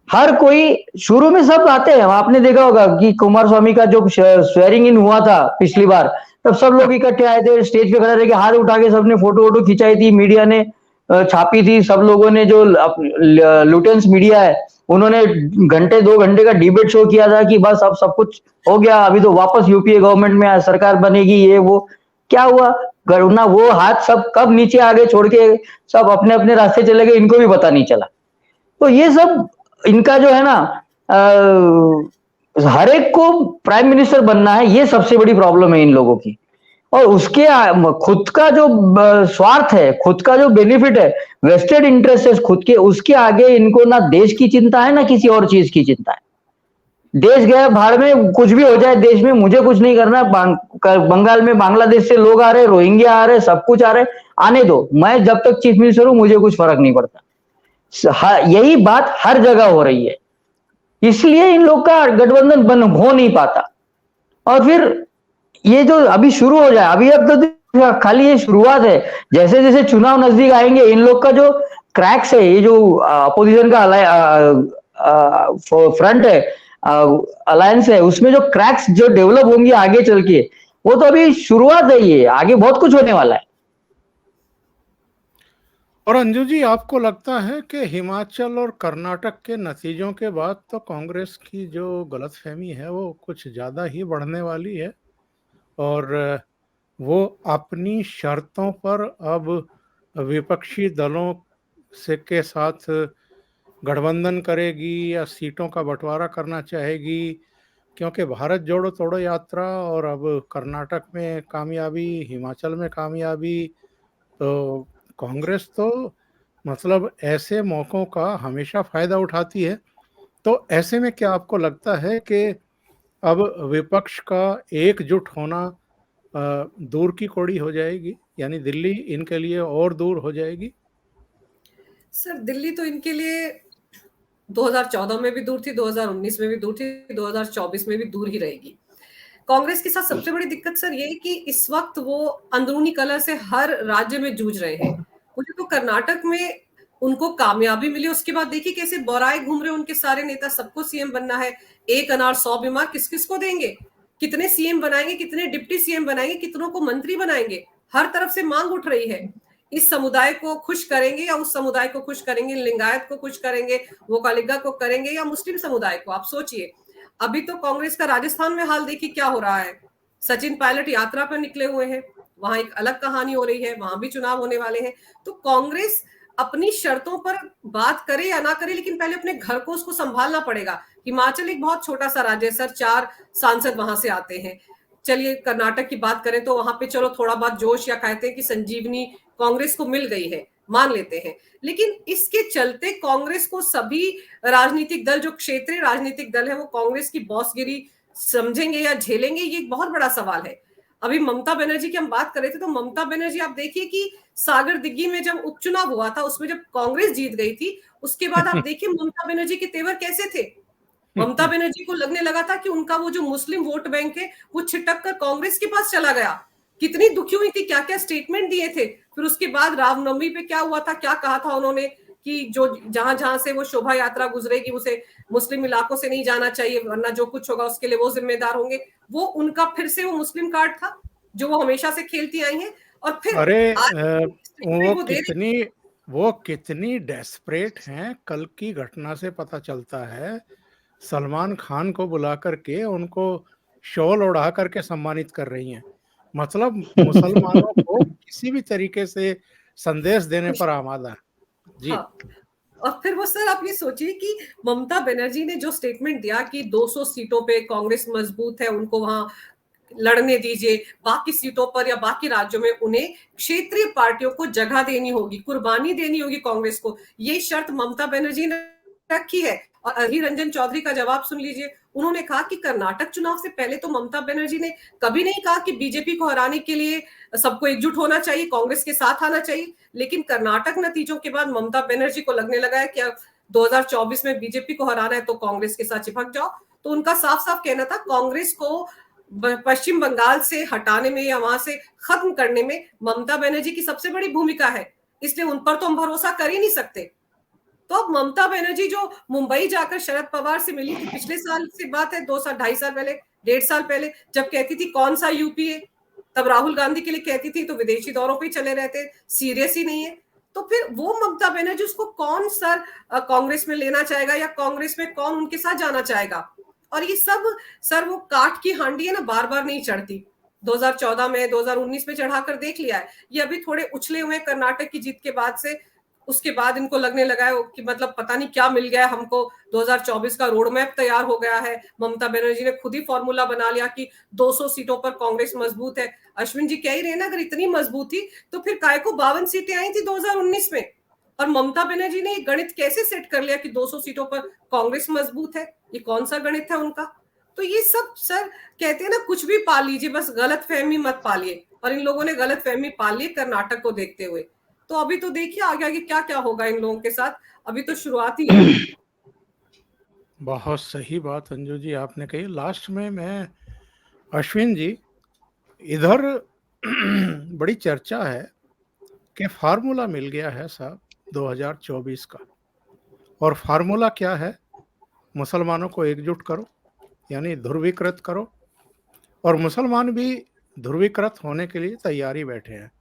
हर कोई, शुरू में सब आते हैं, आपने देखा होगा कि कुमार स्वामी का जो स्वेरिंग इन हुआ था पिछली बार, तब सब लोग इकट्ठे आए थे, स्टेज पे खड़े रह के हाथ उठा के सबने फोटो वोटो खिंचाई थी, मीडिया ने छापी थी, सब लोगों ने, जो लुटेंस मीडिया है उन्होंने घंटे 2 घंटे का डिबेट शो किया था कि बस अब सब कुछ हो गया, अभी तो वापस यूपीए गवर्नमेंट में सरकार बनेगी, ये वो। क्या हुआ? ना वो हाथ सब कब नीचे आ गए, छोड़ के सब अपने अपने रास्ते चले गए, इनको भी पता नहीं चला। तो ये सब इनका जो है ना, हर एक को प्राइम मिनिस्टर बनना है, ये सबसे बड़ी प्रॉब्लम है इन लोगों की। और उसके खुद का जो स्वार्थ है, खुद का जो बेनिफिट है, वेस्टेड इंटरेस्ट है खुद के, उसके आगे इनको ना देश की चिंता है ना किसी और चीज की चिंता है। देश गया भाड़ में, कुछ भी हो जाए देश में, मुझे कुछ नहीं करना। बंगाल में बांग्लादेश से लोग आ रहे, रोहिंग्या आ रहे, सब कुछ आ रहे, आने दो, मैं जब तक चीफ मिनिस्टर हूं मुझे कुछ फर्क नहीं पड़ता। यही बात हर जगह हो रही है, इसलिए इन लोग का गठबंधन हो नहीं पाता। और फिर ये जो अभी शुरू हो जाए, अभी अब तो खाली ये शुरुआत है, जैसे जैसे चुनाव नजदीक आएंगे इन लोग का जो क्रैक्स है, ये जो अपोजिशन का फ्रंट है, अलायंस है, उसमें जो क्रैक्स जो डेवलप होंगे आगे चल के, वो तो अभी शुरुआत है, ये आगे बहुत कुछ होने वाला है। और अंजू जी, आपको लगता है कि हिमाचल और कर्नाटक के नतीजों के बाद तो कांग्रेस की जो गलतफहमी है वो कुछ ज्यादा ही बढ़ने वाली है, और वो अपनी शर्तों पर अब विपक्षी दलों से के साथ गठबंधन करेगी या सीटों का बंटवारा करना चाहेगी? क्योंकि भारत जोड़ो तोड़ो यात्रा और अब कर्नाटक में कामयाबी, हिमाचल में कामयाबी, तो कांग्रेस तो मतलब ऐसे मौकों का हमेशा फायदा उठाती है। तो ऐसे में क्या आपको लगता है कि अब विपक्ष का एकजुट होना दूर की कौड़ी हो जाएगी, यानी दिल्ली इनके लिए और दूर हो जाएगी? सर, दिल्ली तो इनके लिए 2014 में भी दूर थी, 2019 में भी दूर थी, 2024 में भी दूर ही रहेगी। कांग्रेस के साथ सबसे बड़ी दिक्कत सर ये है कि इस वक्त वो अंदरूनी कलह से हर राज्य में जूझ रहे हैं। मुझे तो कर्नाटक में उनको कामयाबी मिली, उसके बाद देखिए कैसे बोराए घूम रहे उनके सारे नेता, सबको सीएम बनना है, एक अनार 100 बीमार, किस किस को देंगे, कितने सीएम बनाएंगे, कितने डिप्टी सीएम बनाएंगे, कितनों को मंत्री बनाएंगे, हर तरफ से मांग उठ रही है। इस समुदाय को खुश करेंगे या उस समुदाय को खुश करेंगे, लिंगायत को खुश करेंगे, वोकालिगा को करेंगे या मुस्लिम समुदाय को, आप सोचिए। अभी तो कांग्रेस का राजस्थान में हाल देखिए क्या हो रहा है, सचिन पायलट यात्रा पर निकले हुए हैं, वहां एक अलग कहानी हो रही है, वहां भी चुनाव होने वाले हैं। तो कांग्रेस अपनी शर्तों पर बात करे या ना करे, लेकिन पहले अपने घर को उसको संभालना पड़ेगा। हिमाचल एक बहुत छोटा सा राज्य है सर, 4 सांसद वहां से आते हैं। चलिए कर्नाटक की बात करें तो वहां पे चलो थोड़ा बहुत जोश, या कहते हैं कि संजीवनी कांग्रेस को मिल गई है, मान लेते हैं, लेकिन इसके चलते कांग्रेस को सभी राजनीतिक दल, जो क्षेत्रीय राजनीतिक दल है, वो कांग्रेस की बॉसगिरी समझेंगे या झेलेंगे, ये एक बहुत बड़ा सवाल है। अभी ममता बनर्जी की हम बात कर रहे थे, तो ममता बनर्जी आप देखिए कि सागर दिग्गी में जब उपचुनाव हुआ था, उसमें जब कांग्रेस जीत गई थी, उसके बाद आप देखिए ममता बनर्जी के तेवर कैसे थे। ममता बनर्जी को लगने लगा था कि उनका वो जो मुस्लिम वोट बैंक है वो छिटक कर कांग्रेस के पास चला गया, कितनी दुखी हुई थी, क्या क्या स्टेटमेंट दिए थे। फिर उसके बाद रामनवमी पे क्या हुआ था, क्या कहा था उन्होंने कि जो जहां जहां से वो शोभा यात्रा गुजरेगी उसे मुस्लिम इलाकों से नहीं जाना चाहिए, वरना जो कुछ होगा उसके लिए वो जिम्मेदार होंगे। वो उनका फिर से वो मुस्लिम कार्ड था जो वो हमेशा से खेलती आई हैं। और फिर अरे वो कितनी डेस्परेट हैं, कल की घटना से पता चलता है। सलमान खान को बुला करके उनको शॉल उड़ा करके सम्मानित कर रही हैं, मतलब मुसलमानों को किसी भी तरीके से संदेश देने पर आमादा है जी। हाँ। और फिर वो सर आप ये सोचिए कि ममता बनर्जी ने जो स्टेटमेंट दिया कि 200 सीटों पे कांग्रेस मजबूत है, उनको वहां लड़ने दीजिए, बाकी सीटों पर या बाकी राज्यों में उन्हें क्षेत्रीय पार्टियों को जगह देनी होगी, कुर्बानी देनी होगी कांग्रेस को, ये शर्त ममता बनर्जी ने रखी है। और अधीर रंजन चौधरी का जवाब सुन लीजिए, उन्होंने कहा कि कर्नाटक चुनाव से पहले तो ममता बनर्जी ने कभी नहीं कहा कि बीजेपी को हराने के लिए सबको एकजुट होना चाहिए, कांग्रेस के साथ आना चाहिए, लेकिन कर्नाटक नतीजों के बाद ममता बनर्जी को लगने लगा है कि अब 2024 में बीजेपी को हराना है तो कांग्रेस के साथ चिपक जाओ। तो उनका साफ साफ कहना था कांग्रेस को पश्चिम बंगाल से हटाने में या वहां से खत्म करने में ममता बनर्जी की सबसे बड़ी भूमिका है, इसलिए उन पर तो हम भरोसा कर ही नहीं सकते। तो अब ममता बनर्जी जो मुंबई जाकर शरद पवार से मिली थी, पिछले साल से बात है, 2 साल 2.5 साल पहले, 1.5 साल पहले, जब कहती थी कौन सा यूपीए, तब राहुल गांधी के लिए कहती थी, तो विदेशी दौरों पे चले रहते, सीरियस ही नहीं है। तो फिर वो ममता बनर्जी, उसको कौन सर कांग्रेस में लेना चाहेगा या कांग्रेस में कौन उनके साथ जाना चाहेगा। और ये सब सर वो काठ की हांडी है ना, बार बार नहीं चढ़ती, 2014 में 2019 में चढ़ाकर देख लिया है, ये अभी थोड़े उछले हुए कर्नाटक की जीत के बाद से, उसके बाद इनको लगने लगा है कि मतलब पता नहीं क्या मिल गया हमको, 2024 का रोड मैप तैयार हो गया है, ममता बनर्जी ने खुद ही फॉर्मूला बना लिया कि 200 सीटों पर कांग्रेस मजबूत है। अश्विन जी कह ही रहे ना, अगर इतनी मजबूत थी तो फिर काय को 52 सीटें आई थी 2019 में, और ममता बनर्जी ने गणित कैसे सेट कर लिया कि 200 सीटों पर कांग्रेस मजबूत है, ये कौन सा गणित है उनका। तो ये सब सर कहते हैं ना, कुछ भी पा लीजिए, बस गलत फहमी मत पालिए, और इन लोगों ने गलत फहमी पाल ली कर्नाटक को देखते हुए। तो अभी तो देखिए आगे आगे क्या क्या होगा इन लोगों के साथ, अभी तो शुरुआत ही है। बहुत सही बात अंजू जी आपने कही। लास्ट में मैं अश्विन जी, इधर बड़ी चर्चा है कि फार्मूला मिल गया है साहब 2024 का, और फार्मूला क्या है, मुसलमानों को एकजुट करो, यानी ध्रुवीकृत करो, और मुसलमान भी ध्रुवीकृत होने के लिए तैयारी बैठे हैं।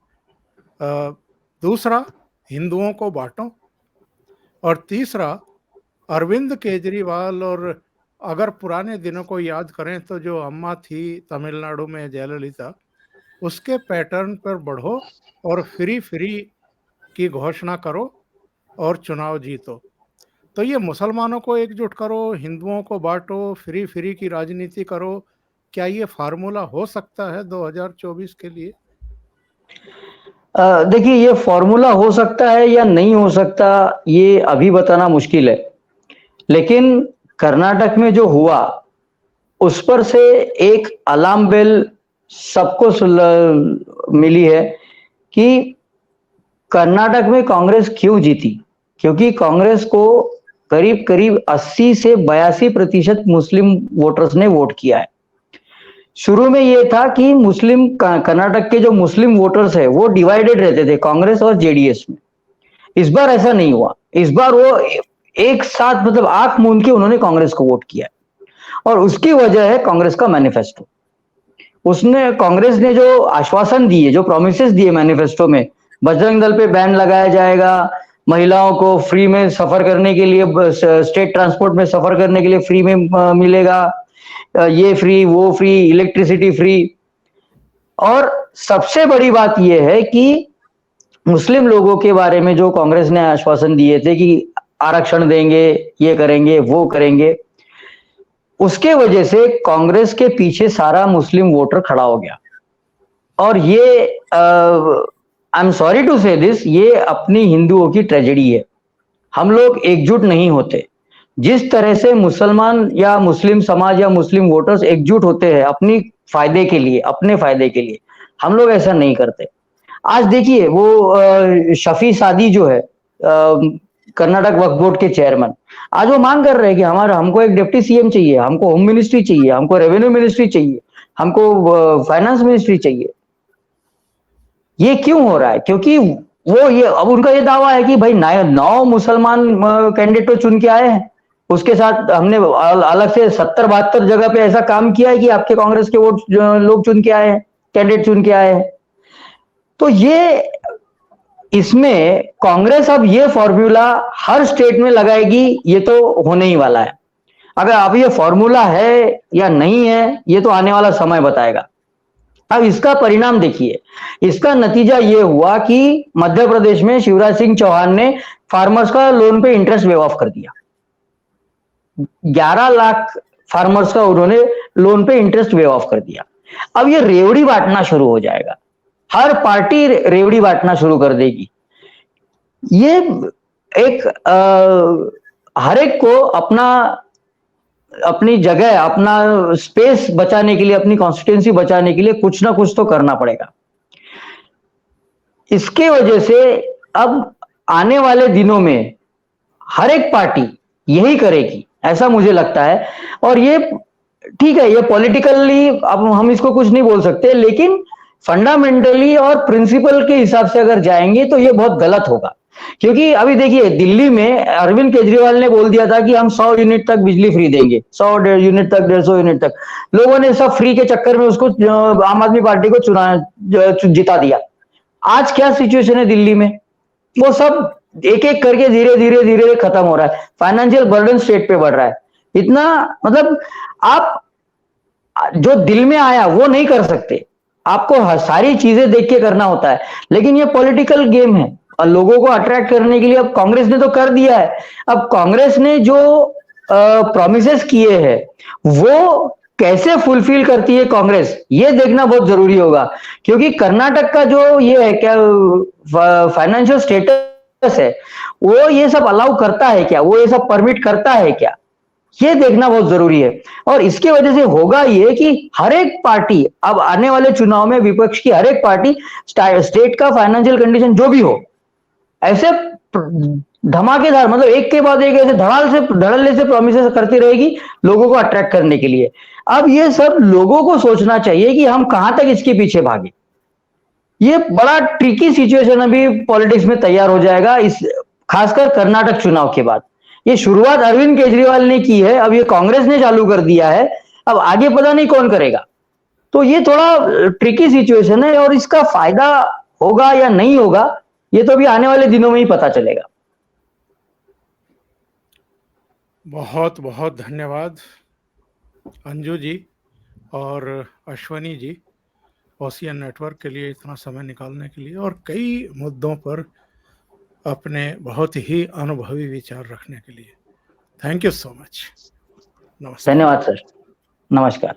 दूसरा, हिंदुओं को बांटो, और तीसरा, अरविंद केजरीवाल, और अगर पुराने दिनों को याद करें तो जो अम्मा थी तमिलनाडु में जयललिता, उसके पैटर्न पर बढ़ो और फ्री की घोषणा करो और चुनाव जीतो। तो ये मुसलमानों को एकजुट करो, हिंदुओं को बांटो, फ्री की राजनीति करो, क्या ये फार्मूला हो सकता है 2024 के लिए? देखिए, ये फॉर्मूला हो सकता है या नहीं हो सकता, ये अभी बताना मुश्किल है, लेकिन कर्नाटक में जो हुआ उस पर से एक अलार्म बेल सबको मिली है कि कर्नाटक में कांग्रेस क्यों जीती, क्योंकि कांग्रेस को करीब करीब 80 से 82% मुस्लिम वोटर्स ने वोट किया है। शुरू में ये था कि मुस्लिम कर्नाटक के जो मुस्लिम वोटर्स है वो डिवाइडेड रहते थे कांग्रेस और जेडीएस में, इस बार ऐसा नहीं हुआ। इस बार वो एक साथ मतलब आंख मूंद के उन्होंने कांग्रेस को वोट किया और उसकी वजह है कांग्रेस का मैनिफेस्टो। कांग्रेस ने जो आश्वासन दिए, जो प्रोमिसेस दिए मैनिफेस्टो में, बजरंग दल पे बैन लगाया जाएगा, महिलाओं को फ्री में सफर करने के लिए, स्टेट ट्रांसपोर्ट में सफर करने के लिए फ्री में मिलेगा, ये फ्री वो फ्री, इलेक्ट्रिसिटी फ्री। और सबसे बड़ी बात यह है कि मुस्लिम लोगों के बारे में जो कांग्रेस ने आश्वासन दिए थे कि आरक्षण देंगे, ये करेंगे वो करेंगे, उसके वजह से कांग्रेस के पीछे सारा मुस्लिम वोटर खड़ा हो गया। और ये आई एम सॉरी टू से दिस, ये अपनी हिंदुओं की ट्रेजेडी है। हम लोग एकजुट नहीं होते। जिस तरह से मुसलमान या मुस्लिम समाज या मुस्लिम वोटर्स एकजुट होते हैं अपनी फायदे के लिए, अपने फायदे के लिए, हम लोग ऐसा नहीं करते। आज देखिए वो शफी सादी जो है कर्नाटक वक्फ बोर्ड के चेयरमैन, आज वो मांग कर रहे हैं कि हमको एक डिप्टी सीएम चाहिए, हमको होम मिनिस्ट्री चाहिए, हमको रेवेन्यू मिनिस्ट्री चाहिए, हमको फाइनेंस मिनिस्ट्री चाहिए। ये क्यों हो रहा है? क्योंकि वो ये अब उनका ये दावा है कि भाई 9 मुसलमान कैंडिडेट तो चुन के आए हैं, उसके साथ हमने अलग से 70-72 जगह पे ऐसा काम किया है कि आपके कांग्रेस के वोट लोग चुन के आए हैं, कैंडिडेट चुन के आए हैं। तो ये इसमें कांग्रेस अब ये फॉर्मूला हर स्टेट में लगाएगी, ये तो होने ही वाला है। अगर अब ये फॉर्मूला है या नहीं है, ये तो आने वाला समय बताएगा। अब इसका परिणाम देखिए, इसका नतीजा ये हुआ कि मध्य प्रदेश में शिवराज सिंह चौहान ने फार्मर्स का लोन पे इंटरेस्ट वेव ऑफ कर दिया। 11 लाख फार्मर्स का उन्होंने लोन पे इंटरेस्ट वेव ऑफ कर दिया। अब ये रेवड़ी बांटना शुरू हो जाएगा, हर पार्टी रेवड़ी बांटना शुरू कर देगी। ये एक हर एक को अपनी जगह, अपना स्पेस बचाने के लिए, अपनी कॉन्स्टिट्यूंसी बचाने के लिए कुछ ना कुछ तो करना पड़ेगा। इसके वजह से अब आने वाले दिनों में हर एक पार्टी यही करेगी, ऐसा मुझे लगता है। और ये ठीक है, ये पॉलिटिकली अब हम इसको कुछ नहीं बोल सकते, लेकिन फंडामेंटली और प्रिंसिपल के हिसाब से अगर जाएंगे तो ये बहुत गलत होगा। क्योंकि अभी देखिए दिल्ली में अरविंद केजरीवाल ने बोल दिया था कि हम 100 यूनिट तक बिजली फ्री देंगे, 100 यूनिट तक, 150 यूनिट तक। लोगों ने सब फ्री के चक्कर में उसको, आम आदमी पार्टी को जिता दिया। आज क्या सिचुएशन है दिल्ली में? वो सब एक एक करके धीरे धीरे धीरे खत्म हो रहा है। फाइनेंशियल बर्डन स्टेट पे बढ़ रहा है इतना, मतलब आप जो दिल में आया वो नहीं कर सकते, आपको सारी चीजें देख के करना होता है। लेकिन ये पॉलिटिकल गेम है और लोगों को अट्रैक्ट करने के लिए अब कांग्रेस ने तो कर दिया है। अब कांग्रेस ने जो प्रॉमिसेस किए हैं वो कैसे फुलफिल करती है कांग्रेस, ये देखना बहुत जरूरी होगा। क्योंकि कर्नाटक का जो ये है क्या फाइनेंशियल स्टेटस है, वो ये सब अलाउ करता है क्या, वो ये सब परमिट करता है क्या, ये देखना बहुत जरूरी है। और इसके वजह से होगा ये कि हर एक पार्टी अब आने वाले चुनाव में, विपक्ष की हर एक पार्टी स्टेट का फाइनेंशियल कंडीशन जो भी हो, ऐसे धमाकेदार, मतलब एक के बाद एक ऐसे धड़ल्ले से प्रॉमिसेस करती रहेगी लोगों को अट्रैक्ट करने के लिए। अब ये सब लोगों को सोचना चाहिए कि हम कहां तक इसके पीछे भागे। ये बड़ा ट्रिकी सिचुएशन अभी पॉलिटिक्स में तैयार हो जाएगा, इस खासकर कर्नाटक चुनाव के बाद। ये शुरुआत अरविंद केजरीवाल ने की है, अब ये कांग्रेस ने चालू कर दिया है, अब आगे पता नहीं कौन करेगा। तो ये थोड़ा ट्रिकी सिचुएशन है और इसका फायदा होगा या नहीं होगा, ये तो अभी आने वाले दिनों में ही पता चलेगा। बहुत बहुत धन्यवाद अंजू जी और अश्वनी जी, ओशियन नेटवर्क के लिए इतना समय निकालने के लिए और कई मुद्दों पर अपने बहुत ही अनुभवी विचार रखने के लिए। Thank you so much. नमस्कार। धन्यवाद सर, नमस्कार।